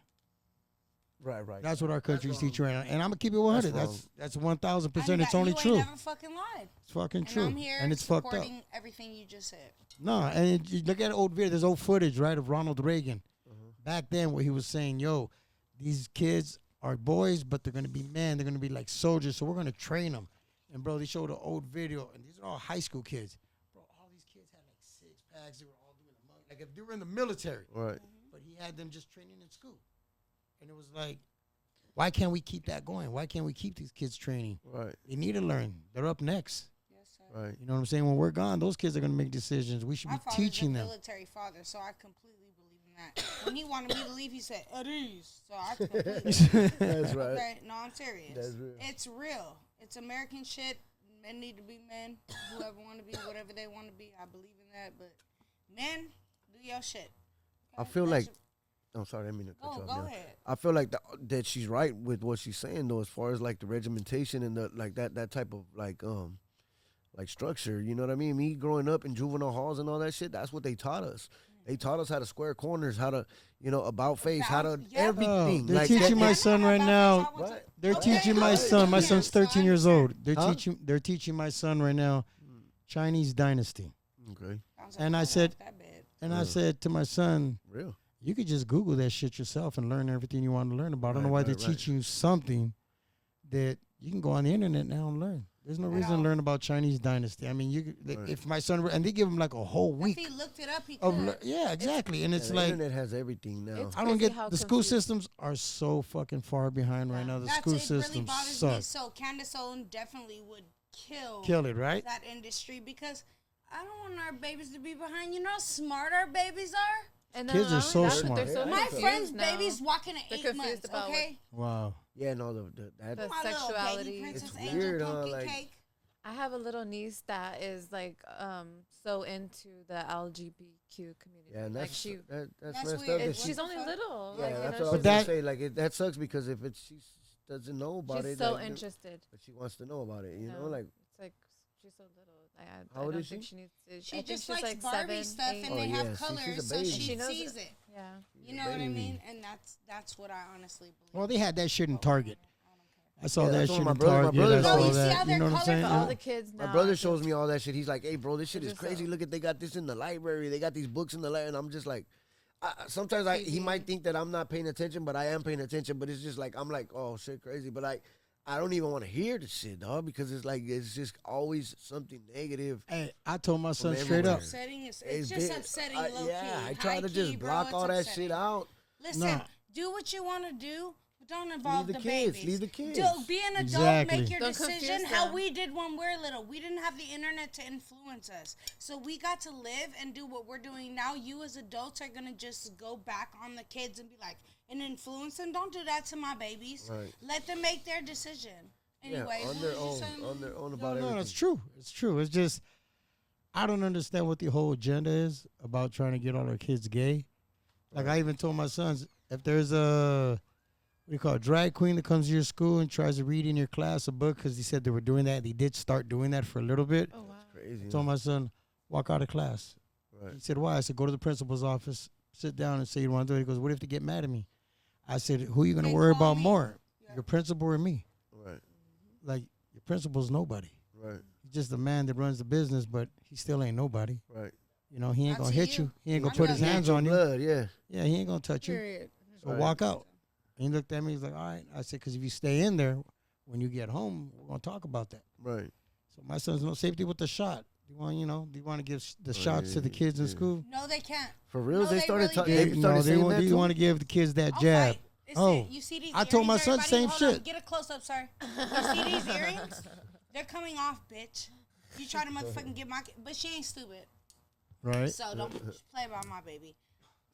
Right. That's what our country's teaching right now. And I'm gonna keep it 100. That's That's 1,000%. And It's that only you true. Ain't never fucking lied. It's fucking And true. I'm here And it's fucked up. supporting everything you just said. No, and you look at old video. There's old footage, right, of Ronald Reagan back then, where he was saying, "Yo, these kids are boys, but they're gonna be men. They're gonna be like soldiers. So we're gonna train them." And bro, they showed an old video, and these are all high school kids. Bro, all these kids had like 6-packs. They were all doing the like if they were in the military. Right. But he had them just training in school, and it was like, why can't we keep that going? Why can't we keep these kids training? Right. They need to learn. They're up next. Yes, sir. Right. You know what I'm saying? When we're gone, those kids are gonna make decisions. We should My be father's teaching a them. military father, so I completely believe in that. When he wanted me to leave, he said, "It is." So I completely. That's right. Okay, no, I'm serious. That's real. It's real. It's American shit. Men need to be men. Whoever want to be, whatever they want to be. I believe in that. But men, do your shit. I feel That's like. I'm sorry, I didn't mean to cut you Go, off go now. ahead. I feel like that she's right with what she's saying though, as far as like the regimentation and the like that type of like structure. You know what I mean? Me growing up in juvenile halls and all that shit, that's what they taught us. They taught us how to square corners, how to, about face, how to Yeah. everything. They're like teaching that. my son right now. What? They're Okay, teaching my okay, son. My okay. son's So I 13 years understand. old. They're teaching my son right now Chinese dynasty. Okay, Sounds And like I it said- off that bed. And I said to my son, real. you could just Google that shit yourself and learn everything you want to learn about. I don't know Right, why right, they're right. teaching you something that you can go on the internet now and learn. There's no reason to learn about Chinese dynasty. I mean, Right. if my son and they give him like a whole If week he looked it up, he of could. yeah, exactly. And it's the like internet has everything now. It's I don't crazy get how the school confused- systems are so fucking far behind right now. The That's school it. Really systems bothers me. suck. So Candace Owen definitely would kill It, right? that industry because I don't want our babies to be behind. You know how smart our babies are. And Kids not are only so that, but smart. they're so Yeah, My confused friend's now. baby's walking at They're 8 confused months. about Okay, Wow. Yeah, no, that The my little sexuality. baby princess It's angel weird, huh, pumpkin like- cake. I have a little niece that is like so into the LGBTQ community. yeah, and like that's she, that's That's messed weird. up. that It's- she- she's only fuck? little. yeah, like, that's you know, what I was But gonna that- say. Like that sucks because if she doesn't know about she's it, so like, interested. but she wants to know about it. You know, No. like It's like she's so little. How I old don't is think she? she needs. She I think just she's likes like Barbie 7, stuff, 8. and they Oh, have yeah, see, she's colors, a so baby. she She knows sees it. it. Yeah. You know what I baby. mean? And that's what I honestly believe. Well, they had that shit in Target. I saw Yeah, that that's shit what my in brother- my Target. brother I showed saw me. Oh, you see that. how You they're know what I'm saying? For colorful? all the kids now. my brother I shows think- me all that shit. He's like, "Hey, bro, this shit is just crazy. so- Look at they got this in the library. They got these books in the library." And I'm just like, sometimes he Crazy. might think that I'm not paying attention, but I am paying attention. But it's just like I'm like, "Oh shit, crazy." But I don't even want to hear the shit, dog, because it's like it's just always something negative. Hey, I told my son From straight up. everywhere. Upsetting. It's It's just big. upsetting, I- low key. yeah, I try to High-key, just bro, block it's all that upsetting. shit out. Listen, Nah. do what you want to do, but don't involve the the kids, babies. leave the kids. Be an adult, Exactly. make your Don't confuse decision how them. we did when we're little. We didn't have the internet to influence us. So we got to live and do what we're doing now. You as adults are going to just go back on the kids and be like, and influence them. Don't do that to my babies. Right. Let them make their decision. Anyway, Yeah, on what their was you own, saying? on their own No, about no, everything. it's true. It's true. It's just I don't understand what the whole agenda is about trying to get all our kids gay. Like I even told my sons, if there's a what do you call it, drag queen that comes to your school and tries to read in your class a book because he said they were doing that. They did start doing that for a little bit. Oh wow. Crazy. I told my son, walk out of class. Right. He said, why? I said, go to the principal's office, sit down and say you want to do it. He goes, what if they get mad at me? I said, who are you going to They worry call about me. more, your principal or me? Right. Like, your principal's nobody. Right. He's just a man that runs the business, but he still ain't nobody. Right. You know, he ain't Not going to to hit you. you. He ain't going Not to put to his you. hands on you. Blood, yeah. Yeah, he ain't going to touch you. Period. So Right. walk out. And he looked at me. He's like, all right. I said, because if you stay in there, when you get home, we're going to talk about that. Right. So my son's no safety with the shot. Do you want to give the Oh, shots to the yeah, kids in yeah. school? No, they can't. For real, No, they they started really talking. do. They started they saying want, that do you too? want to give the kids that I'll jab? fight. Listen, Oh, you see these I told my earrings, son everybody? same Hold on, shit. Get a close up, sir. You see these earrings? They're coming off, bitch. You try to motherfucking get my, but she ain't stupid. Right. So don't play about my baby.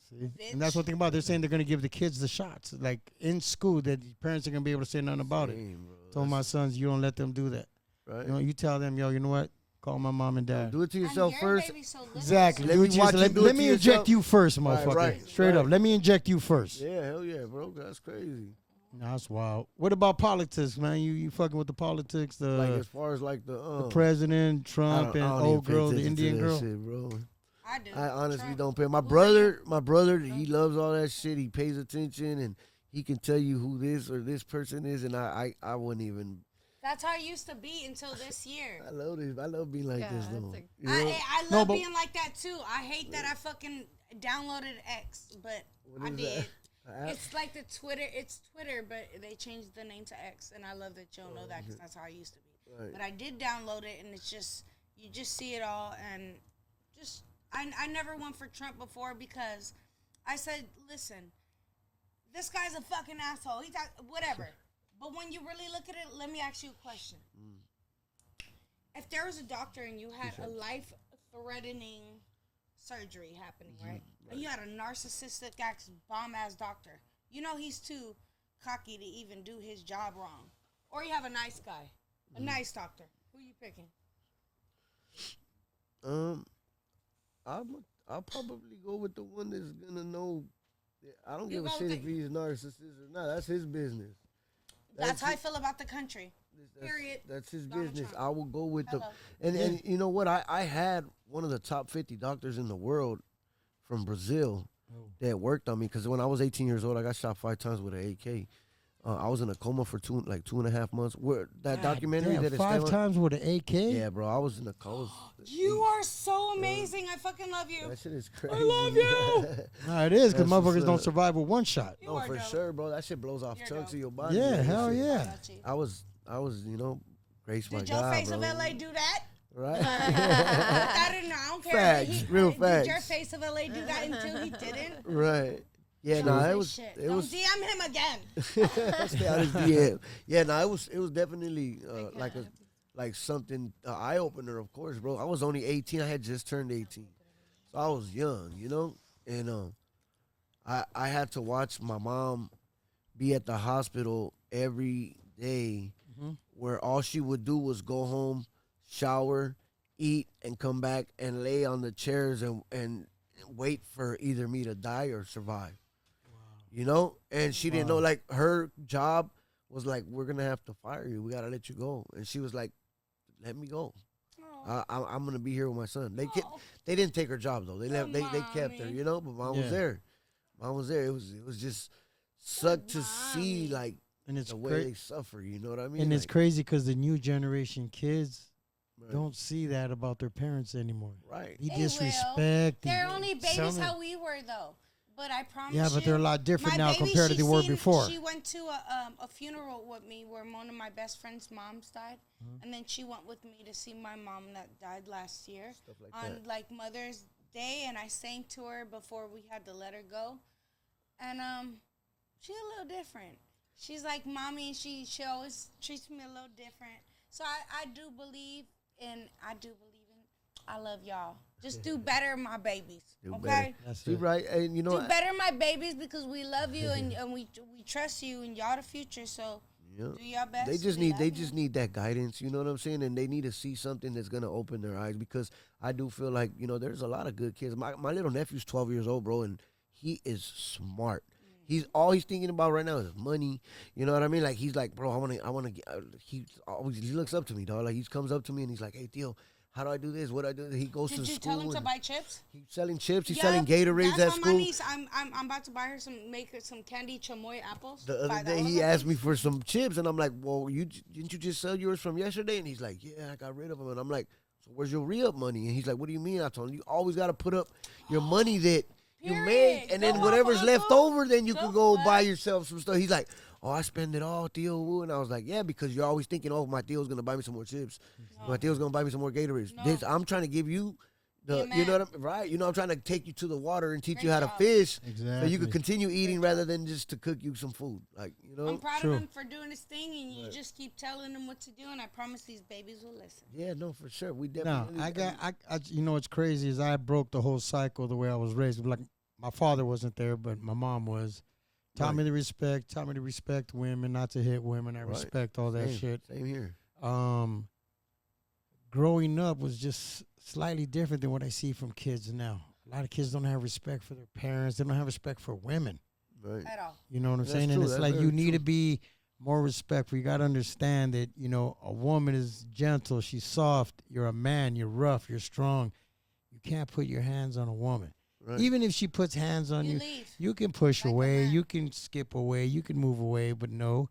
See? And that's what thing about. They're saying they're going to give the kids the shots, like in school, that the parents are going to be able to say nothing about it. Damn, bro. Told my sons, you don't let them do that. Right. You know, you tell them, yo, you know what? Call my mom and dad. Do it to And yourself your first. baby's so little. Exactly. Let Do me it to watch yourself. you do it Let to me yourself. inject you first, motherfucker. right, Straight up. right. Let me inject you first. Yeah, hell yeah, bro. That's crazy. No, that's wild. What about politics, man? You fucking with the politics? Like The as far as like the president, I Trump, don't- and I don't even old pay girl, the attention to Indian that girl. shit, bro. I do. I honestly Trump. don't pay. Who are My brother, he loves all that shit. He pays attention and he can tell you who this or this person is, and I wouldn't even. That's how I used to be until this year. I love this. I love being like Yeah, this it's though. like- You know? I No, love but- being like that too. I hate that I fucking downloaded X, but What I is did. that? App? It's like the Twitter. It's Twitter, but they changed the name to X, and I love that you don't know that because that's how I used to be. Right. But I did download it, and it's just you just see it all, and just I never went for Trump before because I said, listen, this guy's a fucking asshole. He's whatever. But when you really look at it, let me ask you a question. If there was a doctor and you had a life-threatening surgery happening, right? And you had a narcissistic bomb-ass doctor. You know he's too cocky to even do his job wrong. Or you have a nice guy, a nice doctor. Who you picking? I'll probably go with the one that's gonna know. I don't You give a go shit with if he's narcissist or not. That's his business. That's how I feel about the country. Period. That's his Donald business. Trump. I will go with Hello. and you know what? I had one of the top 50 doctors in the world from Brazil that worked on me because when I was 18 years old, I got shot 5 times with an AK. I was in a coma for 2.5 months. Where that documentary Damn, that is 5 times with an AK? Yeah, bro. I was in a coma. You are so amazing. I fucking love you. That shit is crazy. I love you. No, it is, because That's what's motherfuckers don't up. survive with one shot. You No, are for dope. sure, bro. That shit blows off You're chunks dope. of your body. Yeah, man. hell That shit- yeah. Baldacci. I was, graced by Did your God, face bro. of LA do that? Right? I don't know. I don't care. Facts, real Did your facts. face of LA do that until he didn't? Right. Yeah, Don't no, say it was. shit. It Don't was. DM him again. Stay out his DM. Yeah, no, it was definitely like something eye opener, of course, bro. I was only 18. I had just turned 18, so I was young, and I had to watch my mom be at the hospital every day, where all she would do was go home, shower, eat, and come back and lay on the chairs and wait for either me to die or survive. And she didn't know, like, her job was like, we're gonna have to fire you, we gotta let you go, and she was like, let me go. I'm gonna be here with my son. They didn't take her job though. They left. They kept her. Mommy. But mom was there. Mom was there. It was just sucked to see, like, And it's the way they suffer. You know what I mean? and it's Like, crazy because the new generation kids right. don't see that about their parents anymore. Right. They They will. disrespect. They're only babies some- how we were though. But I promise Yeah, you. but they're a lot different my now baby, compared to she they were seen- before. She went to a funeral with me where one of my best friend's moms died. And then she went with me to see my mom that died last year Stuff like on that. like Mother's Day, and I sang to her before we had to let her go. And she's a little different. She's like mommy. She always treats me a little different. So I do believe in I love y'all. Just do better, my babies. Do Okay. better. That's See, it. right, and Do better, my babies, because we love you and we trust you and y'all the future. So yeah. do your best. They just We need love they you. just need that guidance, you know what I'm saying? And they need to see something that's gonna open their eyes, because I do feel like, there's a lot of good kids. My little nephew's 12 years old, bro, and he is smart. He's all he's thinking about right now is money. You know what I mean? Like, he's like, bro, I wanna get. He looks up to me, dog. Like, he comes up to me and he's like, hey, Theo, how do I do this? What do I do? He goes Did to you school. tell him to and buy chips? He's selling chips. He's Yeah, selling Gatorades that's at on school. My niece. I'm about to buy her make her some candy chamoy apples. The other $5 day he a asked me piece. for some chips, and I'm like, well, didn't you just sell yours from yesterday? And he's like, yeah, I got rid of them. And I'm like, so where's your re-up money? And he's like, what do you mean? I told him, you always got to put up your money that you Period. made, and then Go whatever's up, left Uncle. over, then you Go can go up. buy yourself some stuff. He's like, oh, I spend it all, Theo. Woo. And I was like, yeah, because you're always thinking, oh, my Theo's going to buy me some more chips. My Theo's going to buy me some more Gatorades. No. I'm trying to give you Be a you know man. what I'm, right? I'm trying to take you to the water and teach Great you how to job. fish, so you Exactly. can continue eating rather than just to cook you some food. Like, I'm proud True. of him for doing his thing, and you just keep telling him what to do, and I promise these babies will listen. Yeah, no, for sure. We No, definitely. what's crazy is I broke the whole cycle the way I was raised. Like, my father wasn't there, but my mom was. Taught me to respect women, not to hit women. I Right. respect all that Same, shit. Same here. Growing up was just slightly different than what I see from kids now. A lot of kids don't have respect for their parents. They don't have respect for women. Right. At all. You know what I'm That's saying? true. And it's That's like very you need true. to be more respectful. You got to understand that, a woman is gentle. She's soft. You're a man. You're rough. You're strong. You can't put your hands on a woman. Right. Even if she puts hands on You you, leave. you can push Like a away. man. You can skip away. You can move away. But no,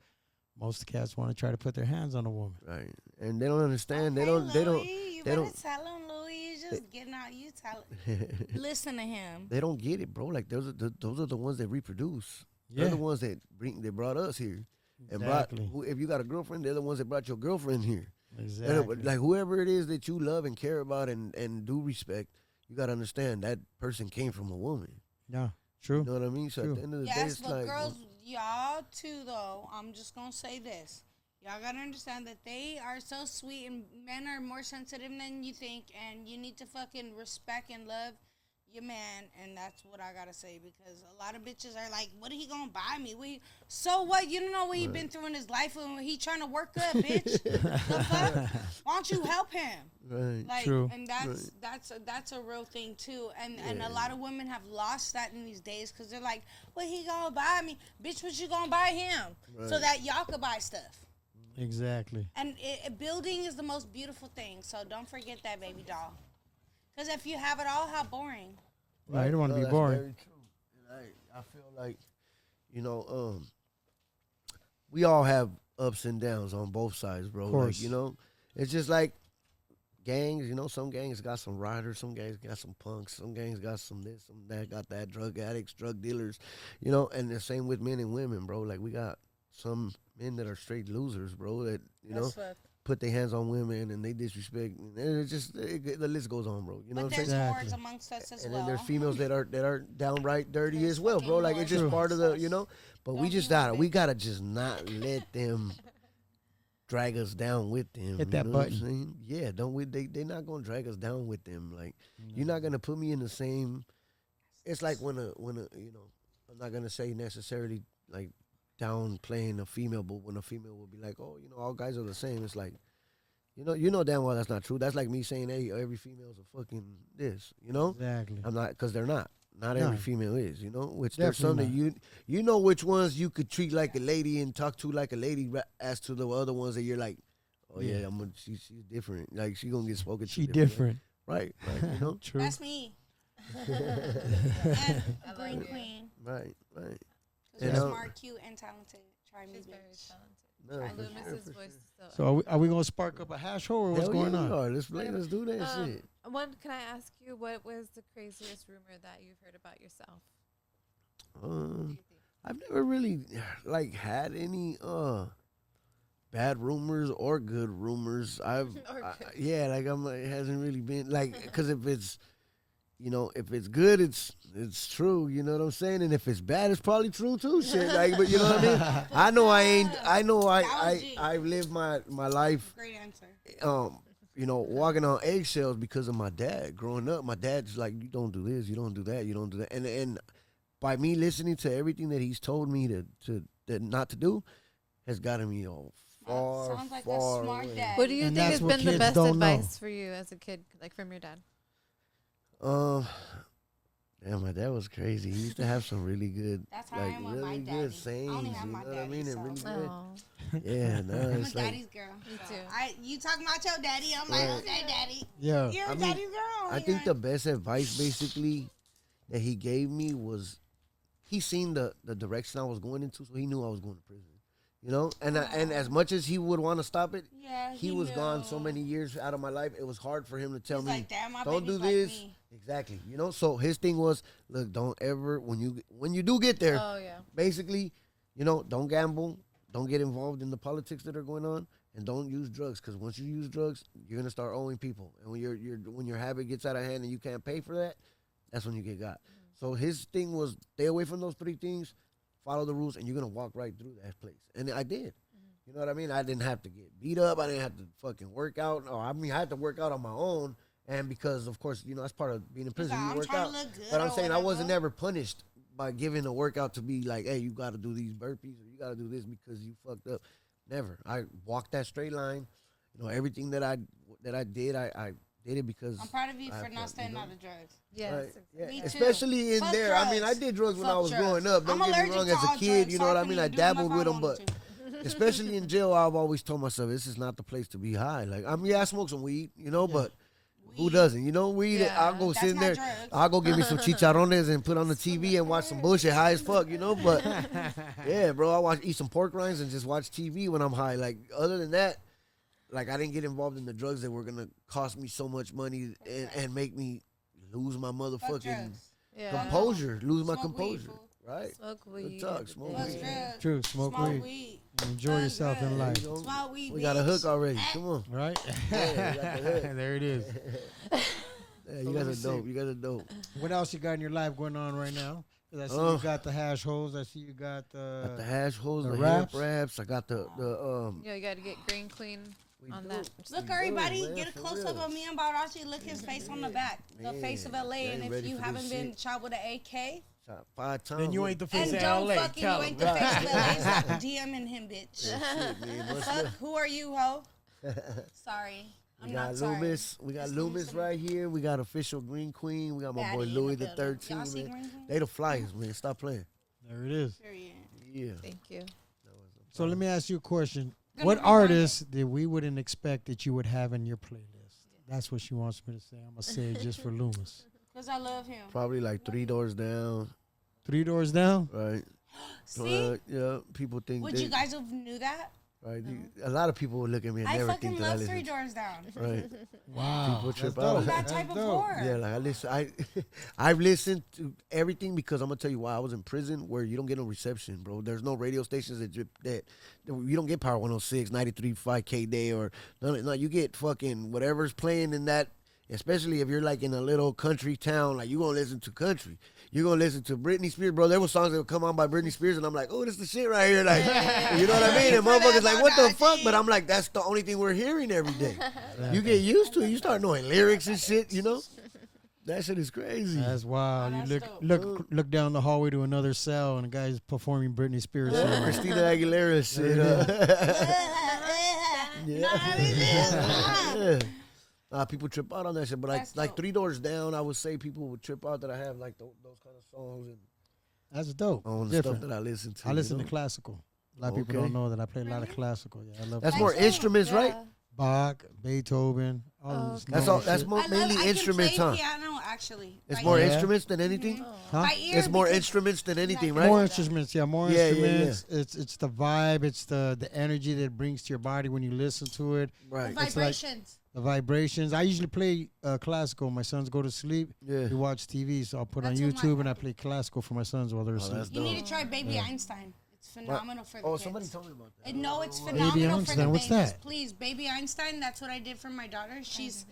most cats want to try to put their hands on a woman. Right. And they don't understand. Okay, They don't. They don't. Louie, You they better don't- tell him, Louie. You just getting out. You tell him. Listen to him. They don't get it, bro. Like, those are the ones that reproduce. They're the ones that brought us here. And Exactly. if you got a girlfriend, they're the ones that brought your girlfriend here. Exactly. Like, whoever it is that you love and care about and do respect, you got to understand that person came from a woman. Yeah, true. You know what I mean? So True. at the end of the day, Yes, it's but like, girls, y'all too, though. I'm just gonna say this. Y'all gotta understand that they are so sweet, and men are more sensitive than you think, and you need to fucking respect and love your man, and that's what I gotta say, because a lot of bitches are like, what are he gonna buy me? So what? You don't know what he been through in his life, and he trying to work good, bitch. The fuck? Why don't you help him? right. Like, True. and that's a real thing too, and a lot of women have lost that in these days because they're like, "What he gonna buy me, bitch? What you gonna buy him?" So Right. that y'all could buy stuff. Exactly. And building is the most beautiful thing, so don't forget that, baby doll. Because if you have it all, how boring. No, you don't want to be that's boring. Very true. And I feel like, you know, we all have ups and downs on both sides, bro. Of course. Like, you know, it's just like gangs. You know, some gangs got some riders, some gangs got some punks, some gangs got some this, some that, got that, drug addicts, drug dealers. You know, and the same with men and women, bro. Like we got some men that are straight losers, bro. That That's fuck. put their hands on women and they disrespect. And it's just the list goes on, bro. You know But what I'm there's saying? whores Exactly. amongst us as And well. then there's females that are downright dirty There's as well, bro. fucking Like it's just True. part of the, you know. But we Don't just be gotta, one we bitch. gotta just not let them drag us down with them. Hit that you know what I'm button. saying? Yeah, don't we? They're not gonna drag us down with them. Like you're not gonna put me in the same. It's like when a you know, I'm not gonna say necessarily like downplaying a female, but when a female will be like, oh, you know, all guys are the same. It's like, you know damn well that's not true. That's like me saying, hey, every female's a fucking this. You know, Exactly. I'm not, because they're not. Not No. every female is, you know. Which there's some that Definitely you know which ones you could treat like a lady and talk to like a lady, as to the other ones that you're like, oh yeah, Yeah. she's different. Like she gonna get spoken to. She different. different. Right, you know. True. That's me. And Green Queen. Right. 'Cause And, you're um, smart, cute, and talented. Try me, She's very bitch. talented. No, Try for sure, Loomis's for voice. sure. So are we gonna spark up a hash hole or what's Hell going yeah, on? we are. Let's do that shit. One, can I ask you what was the craziest rumor that you've heard about yourself? What do you think? I've never really like had any bad rumors or good rumors. Or good. Yeah, like it hasn't really been like, because if it's, you know, if it's good, it's true. You know what I'm saying? And if it's bad, it's probably true too. Shit, like, but you know what I mean? I know I ain't. I know That was G. I've lived my life, Great answer. you know, walking on eggshells because of my dad. Growing up, my dad's like, you don't do this, you don't do that, you don't do that, and by me listening to everything that he's told me to not to do, has gotten me all far, Sounds like a far smart away. dad. What do you And think that's has what been the kids best don't know. advice for you as a kid, like from your dad? Yeah, my dad was crazy. He used to have some really good, That's how I like am with my really daddy. good I sayings. only You have know my what I daddy, mean? And so- really good. Oh, Yeah, no, I'm a it's like, daddy's girl. Me so too. You talking about your daddy? I'm like, Right. okay, daddy. Yeah. You're I a mean, daddy's girl. I think the best advice basically that he gave me was, he seen the direction I was going into, so he knew I was going to prison. You know, and as much as he would want to stop it, yeah, he was gone so knew. many years out of my life. It was hard for him to tell He's me, like, damn, my don't do baby's like this. me. Exactly. You know, so his thing was, look, don't ever, when you do get there, Oh yeah. basically, you know, don't gamble, don't get involved in the politics that are going on, and don't use drugs, because once you use drugs, you're gonna start owing people, and when your habit gets out of hand and you can't pay for that, that's when you get got. So his thing was, stay away from those three things, follow the rules, and you're gonna walk right through that place. And I did. You know what I mean? I didn't have to get beat up. I didn't have to fucking work out. No, I mean, I had to work out on my own. And because, of course, you know, that's part of being in prison. like, You I'm work trying out. to look good But I'm or saying I wasn't whatever. ever punished by giving a workout to be like, hey, you got to do these burpees or you got to do this because you fucked up. Never. I walked that straight line. You know, everything that I did, I did it because I'm proud of you I for felt, not staying you know? out of drugs. Yes. Right. exactly. Yeah. Me too. Especially in Fuck there. I mean, I drugs. did drugs when Fuck I was drugs. growing up. Don't I'm get me allergic wrong. to As a all kid, drugs, you so know what I couldn't mean? I even do them dabbled if with I them, wanted but to. especially in jail, I've always told myself this is not the place to be high. Like, I mean, yeah, I smoke some weed, you know, but who Weed. doesn't? You know, weed. Yeah. I'll go That's sit in not there. drugs. I'll go get me some chicharrones and put on the TV and watch some bullshit high as fuck, you know. But yeah, bro, eat some pork rinds and just watch TV when I'm high. Like, other than that, like, I didn't get involved in the drugs that were gonna cost me so much money and make me lose my Fuck motherfucking drugs. Yeah. composure, lose my Smoke weed, composure, fool. right? Smoke weed. talk, every smoke day. Fuck weed. drugs. True. Smoke weed. weed. Enjoy Fuck yourself in drugs. life. You know? Smoke weed, We got a hook bitch. already. Come on. Right? Yeah, we got the hook. There it is. Yeah, So you let guys me are dope. see. You guys are dope. What else you got in your life going on right now? 'Cause I see you got the hash holes. I see you got Got the hash holes, the the wraps. hip wraps. I got the Yeah, you got to get Green Queen we on do. that. Look, do, everybody, man, get a for close up real. of me and Baldacci. Look his face on the back. The face of Man, LA. they And ain't if ready you for haven't this been shit. shot with an AK, Shot 5 times. Then you ain't the face and of don't LA. fucking Tell you 'em. ain't the face of LA, stop DMing him, bitch. Shit, man. What's Fuck, up? who are you, ho? Sorry. We I'm got not sorry. Loomis. We got Just Loomis listen. right here. We got official Green Queen. We got my boy Baddie in Louie the the building. 13. Y'all see Man. Green Queen? They the flyers, man. Stop playing. There it is. Period. Yeah. Thank you. So let me ask you a question. Gonna What rewind artists that we wouldn't expect that you would have in your playlist? That's what she wants me to say. I'm gonna say it just for Loomis. Because I love him. Probably like 3 doors down. 3 doors down. Right. See? Yeah. People think. Would you guys have knew that? Right. A lot of people would look at me and I never fucking think that I love listen. 3 doors down. Right. Wow. People trip That's out. dope. I'm that That's type of dope. whore. Yeah, like I listen. I've listened to everything because I'm gonna tell you why. I was in prison where you don't get no reception, bro. There's no radio stations that you don't get Power 106, 93.5 K Day or none. No, you get fucking whatever's playing in that. Especially if you're like in a little country town, like you gonna listen to country. You're gonna listen to Britney Spears, bro. There were songs that would come on by Britney Spears, and I'm like, oh, this is the shit right here. Like, you know what I mean? And motherfuckers like, what the fuck? But I'm like, that's the only thing we're hearing every day. You get used to it. You start knowing lyrics and shit, you know? That shit is crazy. That's wild. Oh, You that's look down the hallway to another cell, and the guy's performing Britney Spears. Yeah, song. Christina Aguilera shit. Yeah. People trip out on that shit, but That's like dope. 3 doors down, I would say people would trip out that I have like those kind of songs and That's dope. on the Different. stuff that I listen to. I listen you to know? classical. A lot of people Okay. don't know that I play a lot of classical. Yeah, I love That's Like more who? instruments, right? Bach, Beethoven, all of this. That's normal all. That's shit. more mainly instruments, I can huh? play piano, actually. It's by more ear. instruments than anything. Huh? By ear, It's more because- instruments than anything, right? More instruments, more Yeah, yeah, instruments. It's the vibe, it's the energy that it brings to your body when you listen to it, Right. The It's like- vibrations. the vibrations. I usually play classical. My sons go to sleep. Yeah. We watch TV, so I'll put That's on what my- YouTube and I play classical for my sons while they're asleep. that's You dope. need to try Baby Einstein. It's phenomenal for the Oh, kids. somebody told me about that. And no, it's Baby phenomenal for Einstein, the what's babies. that? Please, Baby Einstein. That's what I did for my daughter. She's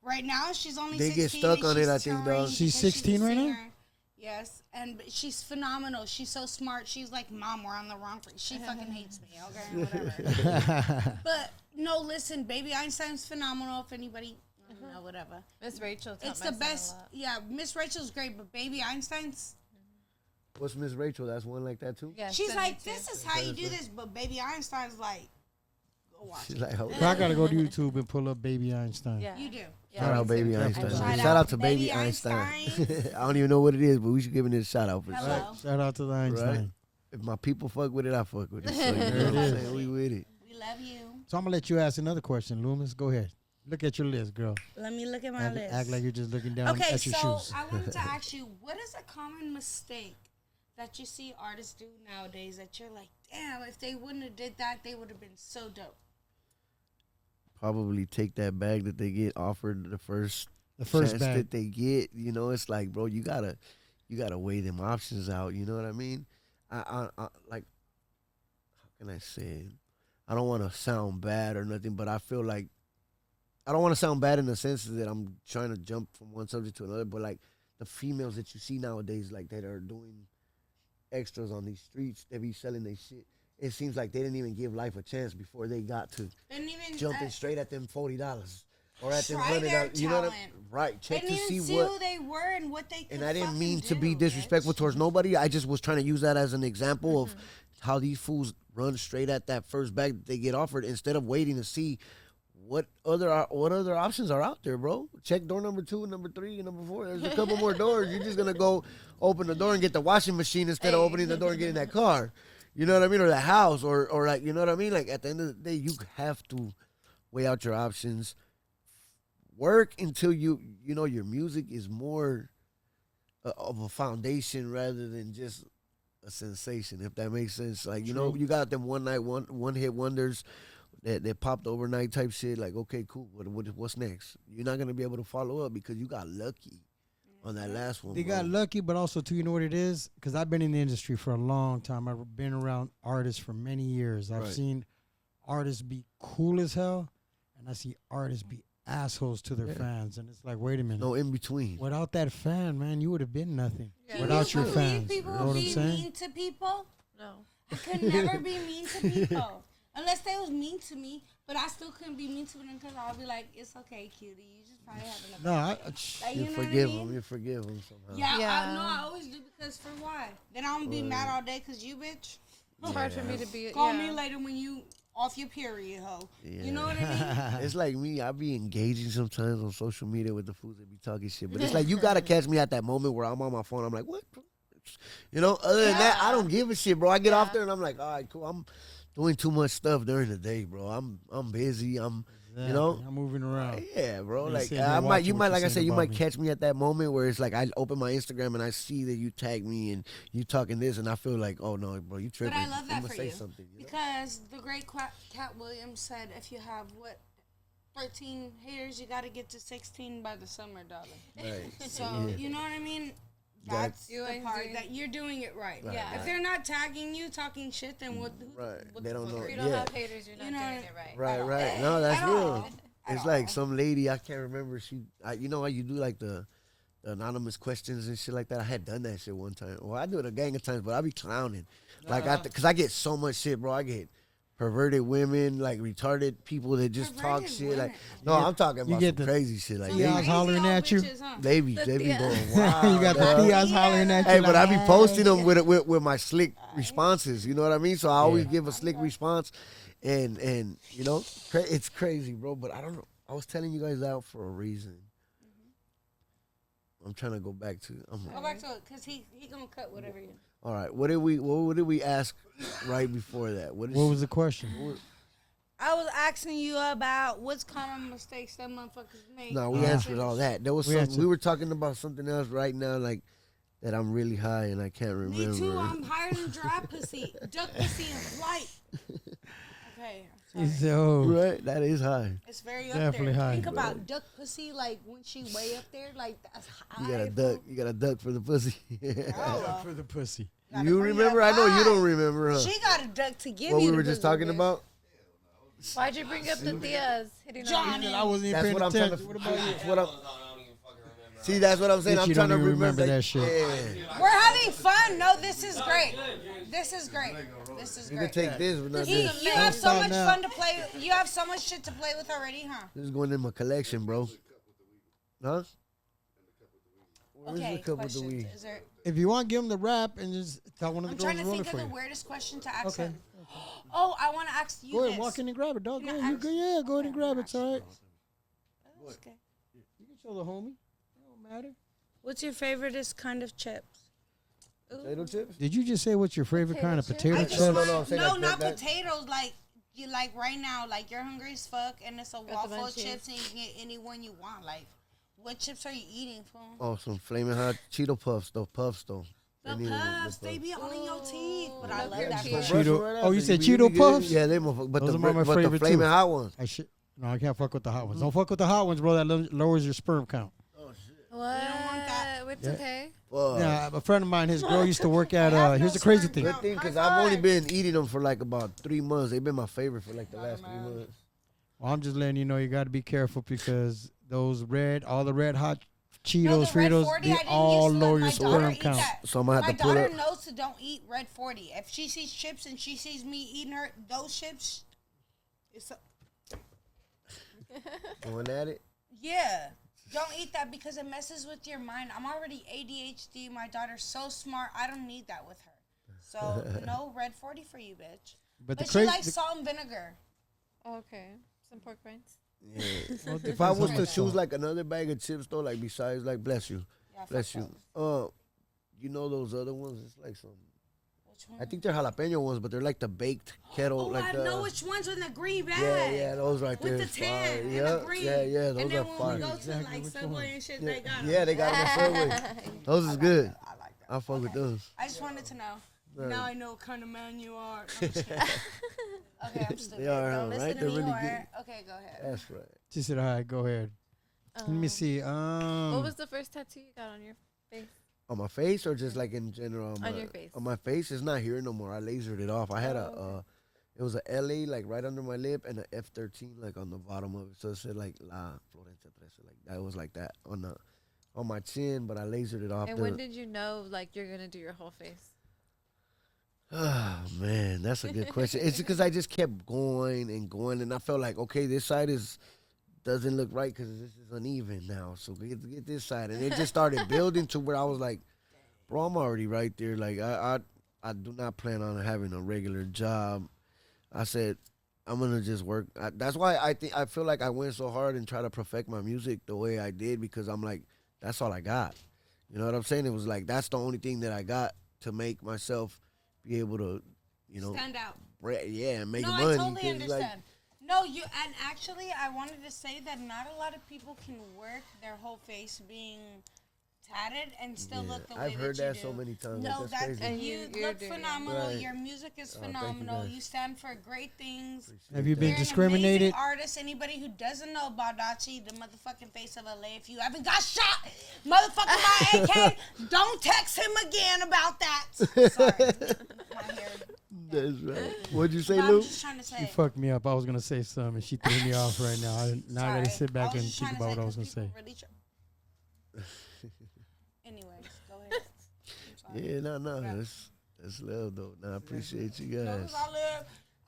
right now. She's only They 16. get stuck and on it, she's I think, touring dog. because She's 16 a right now? singer. Yes, and she's phenomenal. She's so smart. She's like, Mom, we're on the wrong. She fucking hates me. Okay, whatever. But no, listen, Baby Einstein's phenomenal. If anybody, no, whatever. Miss Rachel taught It's my the son a best. lot. Yeah, Miss Rachel's great, but Baby Einstein's. What's Miss Rachel? That's one like that too. Yeah, She's send me like, too. this is how you do this, but Baby Einstein's like, go watch She's it. like, hold So I on. gotta go to YouTube and pull up Baby Einstein. Yeah. You do. Yeah, Shout out me too. Baby Shout Einstein. out. Shout out to Baby Baby Einstein. Einstein. I don't even know what it is, but we should give it a shout out for Hello. sure. Shout out to the Einstein. Right. If my people fuck with it, I fuck with it. So, you know There what it I'm is. saying? We with it. We love you. So I'm gonna let you ask another question, Loomis. Go ahead. Look at your list, girl. Let me look at my list. Act like you're just looking down Okay, at your so shoes. I wanted to ask you, what is a common mistake that you see artists do nowadays that you're like, damn, if they wouldn't have did that, they would have been so dope. Probably take that bag that they get offered the first First chance bag. that they get. You know, it's like, bro, you gotta weigh them options out. You know what I mean? I like, how can I say it? I don't want to sound bad or nothing, but I feel like I don't want to sound bad in the sense that I'm trying to jump from one subject to another. But like the females that you see nowadays, like that are doing extras on these streets, they be selling their shit. It seems like they didn't even give life a chance before they got to Didn't even jumping straight at them $40 or at them Try their $100. You know what I mean? talent. Right. Check didn't to even see see what. who they were and what they could And I didn't fucking mean to be do, disrespectful bitch. towards nobody. I just was trying to use that as an example of how these fools run straight at that first bag that they get offered instead of waiting to see what other options are out there, bro. Check door number 2, number 3, and number 4. There's a couple more doors. You're just gonna go open the door and get the washing machine instead of opening the door and getting that car. You know what I mean? Or the house, or like, you know what I mean? Like at the end of the day, you have to weigh out your options. Work until you know your music is more of a foundation rather than just a sensation, if that makes sense. Like, you know, you got them one hit wonders that popped overnight type shit. Like, okay, cool. What's next? You're not gonna be able to follow up because you got lucky on that last one. They got bro. lucky, but also too, you know what it is? Because I've been in the industry for a long time. I've been around artists for many years. I've Right. seen artists be cool as hell, and I see artists be assholes to their fans. And it's like, wait a minute. no in between. Without that fan, man, you would have been nothing. Yeah. Without your Can you believe fans. You people know what I'm be saying? mean to people? No. I could never be mean to people. Unless they was mean to me, but I still couldn't be mean to them because I'll be like, it's okay, cutie. You just probably having a No, bad I, day. Like, You know what I forgive mean? them. You forgive them somehow. Yeah, Yeah. I always do because for why? Then I'm gonna be mad all day because you, bitch. It's hard for me to be. Call yeah. me later when you off your period, hoe. Yeah. You know what I mean? It's like me. I be engaging sometimes on social media with the fools that be talking shit. But it's like you gotta catch me at that moment where I'm on my phone. I'm like, what? You know. Other than that, I don't give a shit, bro. I get off there and I'm like, all right, cool. I'm doing too much stuff during the day, bro. I'm busy. I'm You know? I'm moving around. Yeah, bro. You Like sitting here I might, watching you what might, you're like I saying said, you about might me. catch me at that moment where it's like I open my Instagram and I see that you tag me and you talking this, and I feel like, oh no, bro, you But tripping. I love that I'm gonna for say you. something. You know? Because the great Cat Williams said, if you have 13 haters, you got to get to 16 by the summer, darling. Right. So Yeah. you know what I mean. That's- That's the part that you're doing it right. Right, Yeah. right. If they're not tagging you, talking shit, then what? Right. What They the don't fuck know. are If you you don't Yeah. have haters, you're not You know, doing it right. Right, At right. all. No, that's At real. all. At It's like all. some lady, I can't remember. You know how you do like the anonymous questions and shit like that. I had done that shit one time. Well, I do it a gang of times, but I be clowning, like because I get so much shit, bro. I get perverted women, like retarded people that just talk Perverted shit. Like, women. no, I'm talking about get some the- crazy shit. Like, Some Yeah, I they, was crazy hollering old at you. bitches, huh? they be going wild. You got the dog. Theos hollering at you. Hey, but I be like, posting them with my slick responses. You know what I mean? So I always Yeah. give a slick response, and you know, it's crazy, bro. But I don't know. I was telling you guys out for a reason. I'm trying to go back to. Go back to it, cause he gonna cut whatever you. All right. What did we ask right before that? What was the question? I was asking you about what's kind of mistakes that motherfuckers make. No, we answered all that. There was We some. answered- We were talking about something else right now, like that. I'm really high and I can't remember. Me too. I'm higher than dry pussy, duck pussy in flight. Okay. He said, oh, Right, that is high. It's very up Definitely there. high. Think about duck pussy, like when she way up there, like that's high. You got a duck. You got a duck for the pussy. for the pussy. Gotta You bring it remember? up I know you high. don't remember, huh? She got a duck to give What you. we the were just pussy, talking bitch. about. Why'd you bring up the Theas hitting Johnny. on I wasn't even That's paying what I'm trying to. attention. What about you? That's what I'm. See, that's what I'm saying. Bitch, I'm you trying don't to even remember that shit. Yeah. We're having fun. No, this is great. This is great. This is You can great. take this, but not He, this. you have so Stop much now. fun to play. You have so much shit to play with already, huh? This is going in my collection, bro. Huh? Where's Okay. the cup with the Questions. weed? Is there? If you want, give him the rap and just tell one of the I'm girls trying to to roll think it of for the you. weirdest question to ask Okay. him. Oh, I want to ask you Go this. ahead, walk in and grab it, dog. Can Go I ahead. ask- Yeah, go ahead and Okay, grab it. It's all right. That's okay. You can show the homie. It don't matter. What's your favoriteest kind of chips? Potato chips? Did you just say what's your favorite kind of Potato potato chips? chips? No, I'm saying No, like not that- potatoes. Like you like right now. Like you're hungry as fuck, and it's a the wall full of munchies. chips, and you can get any one you want. Like, what chips are you eating, fool? Oh, some flaming hot Cheeto puffs, though. Puffs, though. The They need puffs, the they be all in your teeth. But I Ooh, love your that. teeth. puff. Cheeto- oh, you said You Cheeto be good. Puffs? Yeah, they motherfuckers. But Those the are my but the favorite, flaming too. hot ones. I should. No, I can't fuck with the hot ones. Don't fuck with the hot ones, bro. That lowers your sperm count. What? want that. It's Yeah. okay. Fuck. Yeah, a friend of mine, his girl used to work at. I have Here's no the crazy sperm thing. count. Good thing, because High I've only five. been eating them for like about 3 months. They've been my favorite for like the last 3 months. Well, I'm just letting you know you got to be careful because all the red hot No, Cheetos, the red Fritos, 40, they I didn't all used to let lower my your daughter sperm eat count. that. So I'm gonna My have to pull daughter up. knows to don't eat red 40. If she sees chips and she sees me eating those chips, it's Going at it. yeah. Don't eat that because it messes with your mind. I'm already ADHD. My daughter's so smart. I don't need that with her. So no red 40 for you, bitch. But the But she likes crazy, salt and vinegar. Okay. Some pork rinds. Yeah. well, If I was to depends on choose the like another bag of chips though, like besides like bless you, Yeah, bless fuck you. those. You know those other ones? It's like some. Which one? I think they're jalapeno ones, but they're like the baked kettle, Oh, like I the. know which ones in the green bag. Yeah, those right there. With the tan fire. and Yeah, the green. yeah, those And then are when fire. we go to Exactly like which Subway one. and shit, Yeah, they got 'em. yeah, they got them at Subway. Those is good. I like that. I fuck with those. I just wanted to know. Right. Now I know what kind of man you are. No, I'm just kidding. Okay, I'm stupid. They are, Don't listen right? to They're me, really whore. Okay, go ahead. That's right. She said, "All right, go ahead. Let me see. What was the first tattoo you got on your face? On my face or just like in general? On your face. On my face, it's not here no more. I lasered it off. I had it was a LA like right under my lip and a F13 like on the bottom of it. So it said like La Florencia Trece, like that. It was like that on my chin, but I lasered it off. And when did you know like you're gonna do your whole face? Oh man, that's a good question. It's because I just kept going, and I felt like okay, this side doesn't look right because this is uneven now. So get this side, and it just started building to where I was like, bro, I'm already right there. Like I do not plan on having a regular job. I said I'm gonna just work. That's why I feel like I went so hard and try to perfect my music the way I did because I'm like that's all I got. You know what I'm saying? It was like that's the only thing that I got to make myself be able to, Stand out. and make No, money. I totally 'cause, like, understand. No, and actually, I wanted to say that not a lot of people can work their whole face being tatted and still look the way I've heard that you that do. so many times. No, That's that's crazy. And you you're look doing it. phenomenal. Right. Your music is Thank you, phenomenal. guys. You stand for great things. Have you been You're discriminated? an amazing artist. Anybody who doesn't know Baldacci, the motherfucking face of LA, if you haven't got shot, motherfucking by AK, don't text him again about that. Sorry. My hair. That's right. What'd you say, But I'm Lou? just trying to say. She fucked me up. I was gonna say something, and she threw me off right now. Now I gotta Sorry. sit back I was and just think trying to about what I was 'cause gonna people say. really Anyways, go ahead. I'm sorry. Yeah, no. That's love, though. No, I appreciate you No, guys. 'cause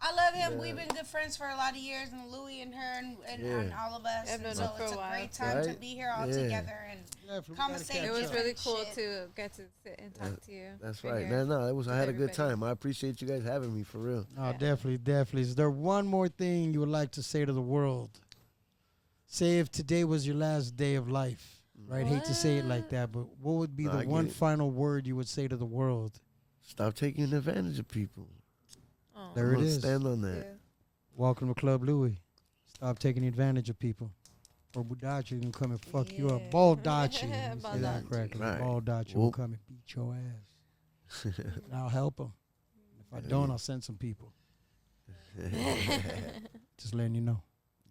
I love him. We've been good friends for a lot of years, and Louie and her and all of us. I've known And so her for it's a a while. great time to Right? be here all Yeah. together and Definitely, we conversate. gotta It catch was up. really cool Shit. to get to sit and talk to you. That's right right. here. No, I had a good everybody. time. I appreciate you guys having me, for real. Oh, definitely. Is there one more thing you would like to say to the world? Say if today was your last day of life, right? Hate to say it like that, but what would be No, I the get one it. final word you would say to the world? Stop taking advantage of people. Oh, There I'm it gonna is. Stand on that. yeah. Welcome to Club Louie. Stop taking advantage of people. Or Baldacci can come and fuck you up. Yeah. Baldacci. Let me say that Baldacci. correctly. Right. Baldacci will Whoop. come and beat your ass. And I'll help him. If I don't, I'll send some people. Just letting you know.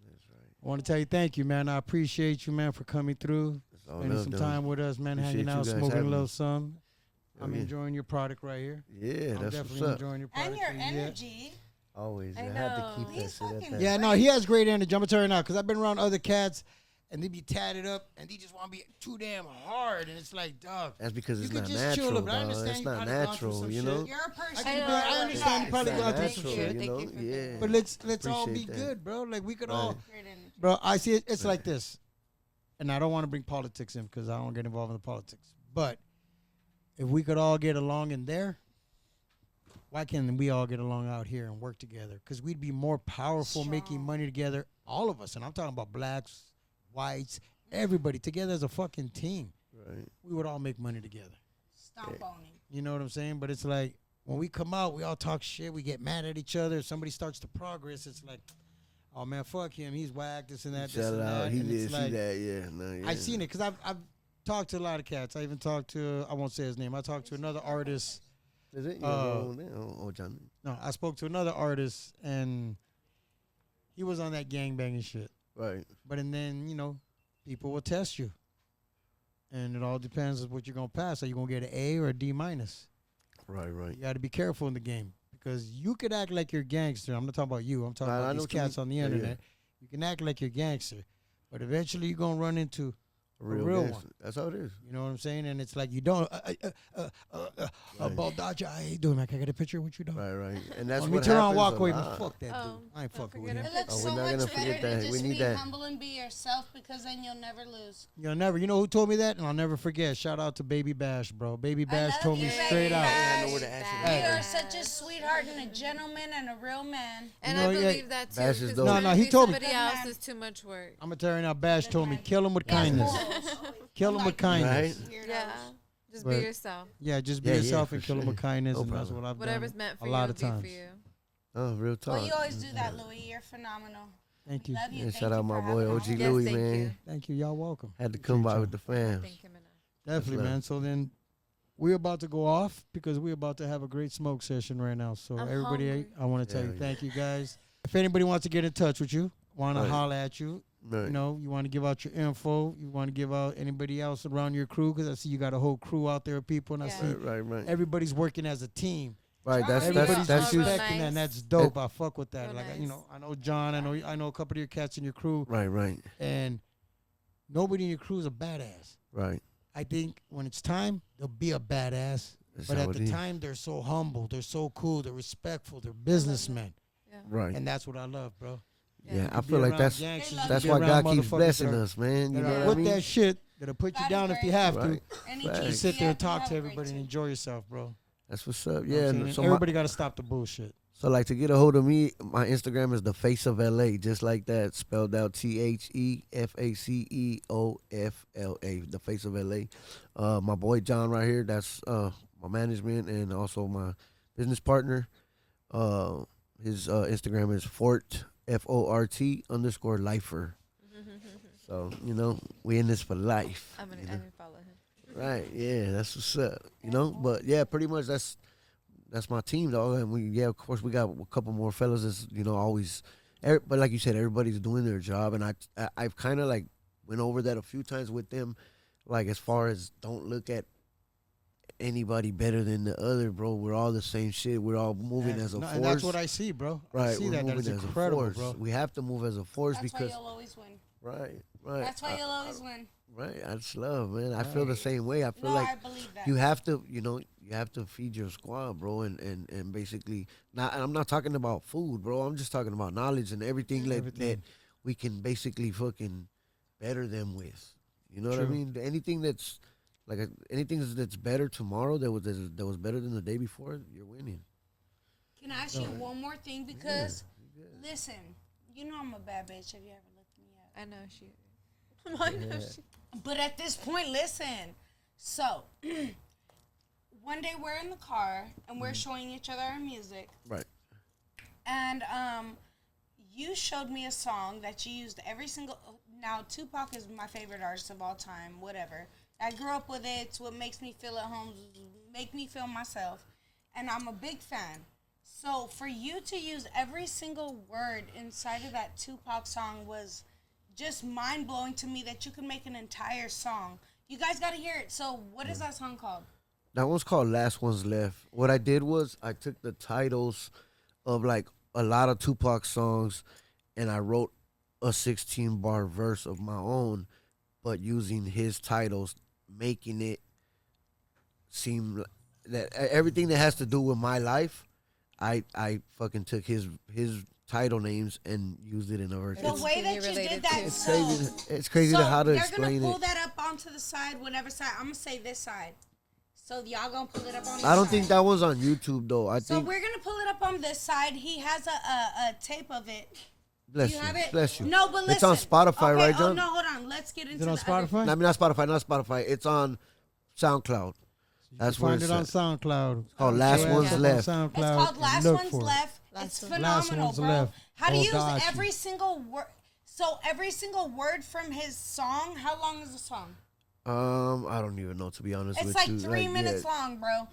That's right. I want to tell you thank you, man. I appreciate you, man, for coming through, That's all spending love, some though. time with us, man, Appreciate hanging you out, guys smoking a having little me. some. Oh, I'm yeah. enjoying your product right here. Yeah, I'm that's what's definitely up. enjoying your product. And your so yeah. energy. Always. I I had to keep know. that He's shit at fucking that. Yeah, no, he has great energy. I'm gonna tell you now, because I've been around other cats, and they be tatted up, and they just want to be too damn hard, and it's like, dog. That's because You it's could not just chill natural, up, but I dog. understand It's you not probably gone through natural, some you shit. know? You're a person. I know, I I understand you probably It's gone not through some natural, shit. you know? Thank you for Yeah. that. But let's all be Appreciate that. good, bro. Like we could Right. all, Great energy. bro. I see it. It's like this, and I don't want to bring politics in because I don't get involved in the politics. But if we could all get along in there, why can't we all get along out here and work together? Because we'd be more powerful making Strong. money together, all of us. And I'm talking about blacks, whites, everybody together as a fucking team. Right. We would all make money together. Stomp on him. You know what I'm saying? But it's like when we come out, we all talk shit. We get mad at each other. If somebody starts to progress, it's like, oh man, fuck him. He's whack. This and that. This Shout and out. that. He And did it's see like, that. Yeah. No, yeah. I seen it because I've talked to a lot of cats. I even talked to, I won't say his name. I talked to another artist. Is it? Oh, John. No, I spoke to another artist and he was on that gangbanging shit. Right. But and then, you know, people will test you. And it all depends on what you're going to pass. Are you going to get an A or a D minus? Right. Right. You got to be careful in the game because you could act like you're a gangster. I'm not talking about you. I'm talking Right, I about know these what you cats mean. on the Yeah, yeah. internet. You can act like you're a gangster, but eventually you're going to run into real gangster. one. That's how it is. You know what I'm saying? And it's like you don't. Baldacci, how you doing, man? Can I get a picture with you, dog? Right. And that's Let what me turn around, happens walk a away, man. lot. Fuck that dude. Oh, I ain't don't fucking with forget him. It looks Oh, so we're not much gonna better forget to that. just We need be that. humble and be yourself because then you'll never lose. You'll never. You know who told me that? And I'll never forget. Shout out to Baby Bash, bro. Baby Bash love told you, me Baby straight out. Bash. Yeah, I know where to ask it. Hey. You are such a sweetheart and a gentleman and a real man. And You know, I yeah, believe that too. Bash is 'cause dope. No, trying no, to he be told me. somebody Good else man. is too much work. I'm gonna tell you now. Bash told me, kill him with He has kindness. morals. Kill him with kindness. Right. Weirdos. Yeah, just But- be yourself. Yeah, just be Yeah, yourself for and kill him sure. with kindness, No and that's problem. what I've Whatever's done meant for a you lot will of be for times. you. Oh, real talk. Well, you always do that, Louie. You're phenomenal. Thank you. Love you. Yeah, Thank shout you out for my boy having OG me. Yes, Louie, thank man. you. Thank you. Y'all welcome. Had to come by Appreciate with the fams. Thank you, Minna. Definitely, love. man. So then we're about to go off because we're about to have a great smoke session right now. So I'm everybody, hungry. I want to tell Yeah, you, yeah. thank you guys. If anybody wants to get in touch with you, want to Right. holler at you, Right. you know, you want to give out your info, you want to give out anybody else around your crew, because I see you got a whole crew out there of people, and I Yeah. see Right. everybody's working as a team. Right. That's Everybody's that's real just respecting that, and nice. that's dope. I fuck with that. Real Like, nice. you know, I know John, I know a couple of your cats in your crew, right. and nobody in your crew is a badass. Right. I think when it's time, they'll be a badass. That's But how at it the is. time, they're so humble, they're so cool, they're respectful, they're businessmen, Yeah. Right. and that's what I love, bro. Yeah, I Be feel like around that's gangsters, That's be that's why around God keeps motherfuckers blessing that are- us, man. You that know are what I with mean? that shit that'll put you God down is if you great. have Right. to. Any Right. team Just sit there and you talk have to a great everybody and team. enjoy yourself, bro. That's what's up. You know what Yeah. I'm saying? So Everybody got to stop the bullshit. So like to get a hold of me, my Instagram is the Face of LA, just like that, spelled out TheFaceofLA, the Face of LA. My boy John right here, that's my management and also my business partner. His Instagram is Fort FORT_lifer. So we in this for life. I'm gonna follow him. Right? Yeah, that's what's up. But yeah, pretty much that's my team, dog. And of course, we got a couple more fellas that's always. But like you said, everybody's doing their job, and I've kind of like went over that a few times with them, like as far as don't look at anybody better than the other, bro. We're all the same shit. We're all moving as a force. And that's what I see, bro. Right, I see we're that. That moving is as a incredible, force. bro. We have to move as a force That's because why you'll always win. right. That's why you'll always win. Right, that's love, man. I feel the same way. I feel No, like I believe that. you have to, you have to feed your squad, bro, and basically, not. And I'm not talking about food, bro. I'm just talking about knowledge and everything that we can basically fucking better them with. You know what I True. mean? Anything that's anything that's better tomorrow that was better than the day before, you're winning. Can I ask you one more thing? Because, listen, I'm a bad bitch. Have you ever looked me up? I know she. I know she. But at this point, listen. So, one day we're in the car and we're showing each other our music. Right. And you showed me a song that you used every single. Now, Tupac is my favorite artist of all time. Whatever. I grew up with it. It's what makes me feel at home. Make me feel myself. And I'm a big fan. So for you to use every single word inside of that Tupac song was just mind blowing to me that you could make an entire song. You guys got to hear it. So what is that song called? That one's called Last One's Left. What I did was I took the titles of like a lot of Tupac songs and I wrote a 16-bar verse of my own, but using his titles, making it seem that everything that has to do with my life, I fucking took his title names and used it in a verse. The way that you did that, It's crazy. It's crazy to how to explain it. They're gonna pull that up onto the side, whatever side. I'm gonna say this side. So y'all gonna pull it up on this I don't side. think that one's on YouTube though. So we're gonna pull it up on this side. He has a tape of it. Bless you you. have it? Bless you. No, but listen. It's on Spotify, okay, right, John? Oh no, hold on. Let's get into Is it on Spotify? I mean, not Spotify. Not Spotify. It's on SoundCloud. That's where Find it's it on at. SoundCloud. It's called Last One's on Left. SoundCloud It's called and Last look One's for it. Left. It's phenomenal, One's bro. Left. How to use Baldacci. every single word. So every single word from his song. How long is the song? I don't even know, to be honest It's with like you. 3 minutes long, bro.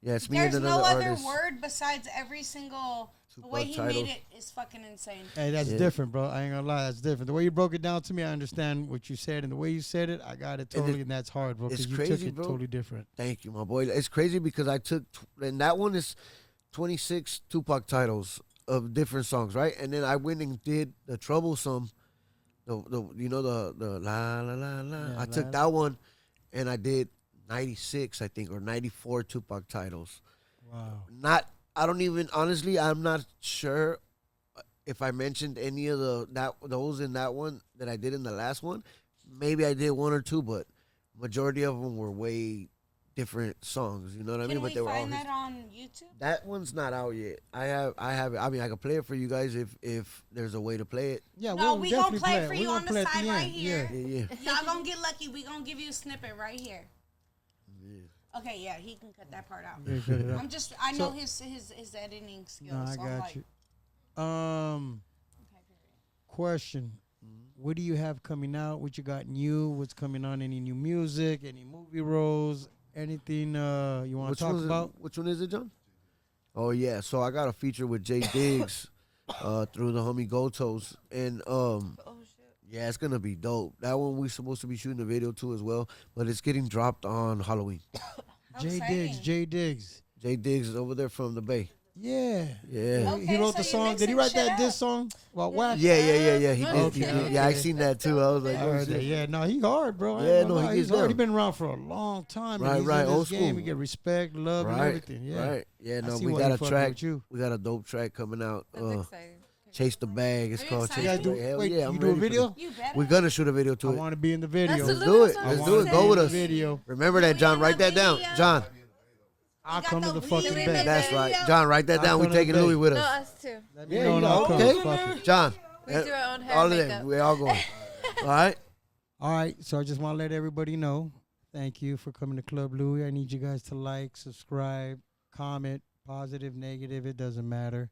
Yeah, it's me There's and no another other artist. word besides every single. The Tupac way he titles. made it is fucking insane. Hey, that's different, bro. I ain't gonna lie, that's different. The way you broke it down to me, I understand what you said, and the way you said it, I got it totally, and that's hard, bro. it's Because you crazy, took it bro. totally different. Thank you, my boy. It's crazy because I took, and that one is 26 Tupac titles of different songs, right? And then I went and did the Troublesome, the la la la la. Yeah, I took that one, and I did 96, I think, or 94 Tupac titles. Wow. I don't even, honestly, I'm not sure if I mentioned any of those in that one that I did in the last one. Maybe I did one or two, but majority of them were way different songs. You know what I mean? Can But we they were all find his. that on YouTube? That one's not out yet. I have it. I mean, I can play it for you guys if there's a way to play it. Yeah, No, we'll we gonna definitely play it. for We you gonna on the play at side right end. here. Yeah. Y'all gonna get lucky. We gonna give you a snippet right here. Okay, yeah, he can cut that part out. Yeah, cut it out. I know his editing skills. No, I so I'm got like, you. okay, period. Question. What do you have coming out? What you got new? What's coming on? Any new music? Any movie roles? Anything you want to talk about? Which one is it, John? Oh yeah, so I got a feature with Jay Diggs through the homie Gotos, and yeah, it's gonna be dope. That one we supposed to be shooting a video to as well, but it's getting dropped on Halloween. J exciting. Diggs. J Diggs. Jay Diggs is over there from the Bay. Yeah. Yeah. Okay, He wrote so the you song. Did he mixing write shit that up. diss song about wax? Yeah. He did. He Okay, did. Yeah, I okay. seen that too. I was like, I oh, heard that. shit. Yeah, no, he hard, bro. I ain't Yeah, gonna no, he lie. gets He's hard. down. He been around for a long time. Right, and he's right, in this old game. school. We get respect, love, and everything. Yeah. Right. Yeah, I no, see we why got he a fucking track. with you. We got a dope track coming out. That's exciting. Chase the Bag. It's Are you called excited? Chase You the guys Bag. do, Hell wait, yeah, I'm you do a ready for video? this. You better. We're gonna shoot a video I to it. want to be in the video. That's Let's do it. I Let's wanna do it. Go with the us. video. Remember that, John. Write that down, John. I'll got come to the the weed fucking in bed. the That's video. right, John. Write that I'll down. We come to the taking bay. Louie with No, us. us too. Yeah, No, you no, know, I'll come. okay. Fuck it. John. We do our own hair All and of makeup. them. We all going. All right. All right, so I just want to let everybody know. Thank you for coming to Club Louie. I need you guys to like, subscribe, comment, positive, negative. It doesn't matter.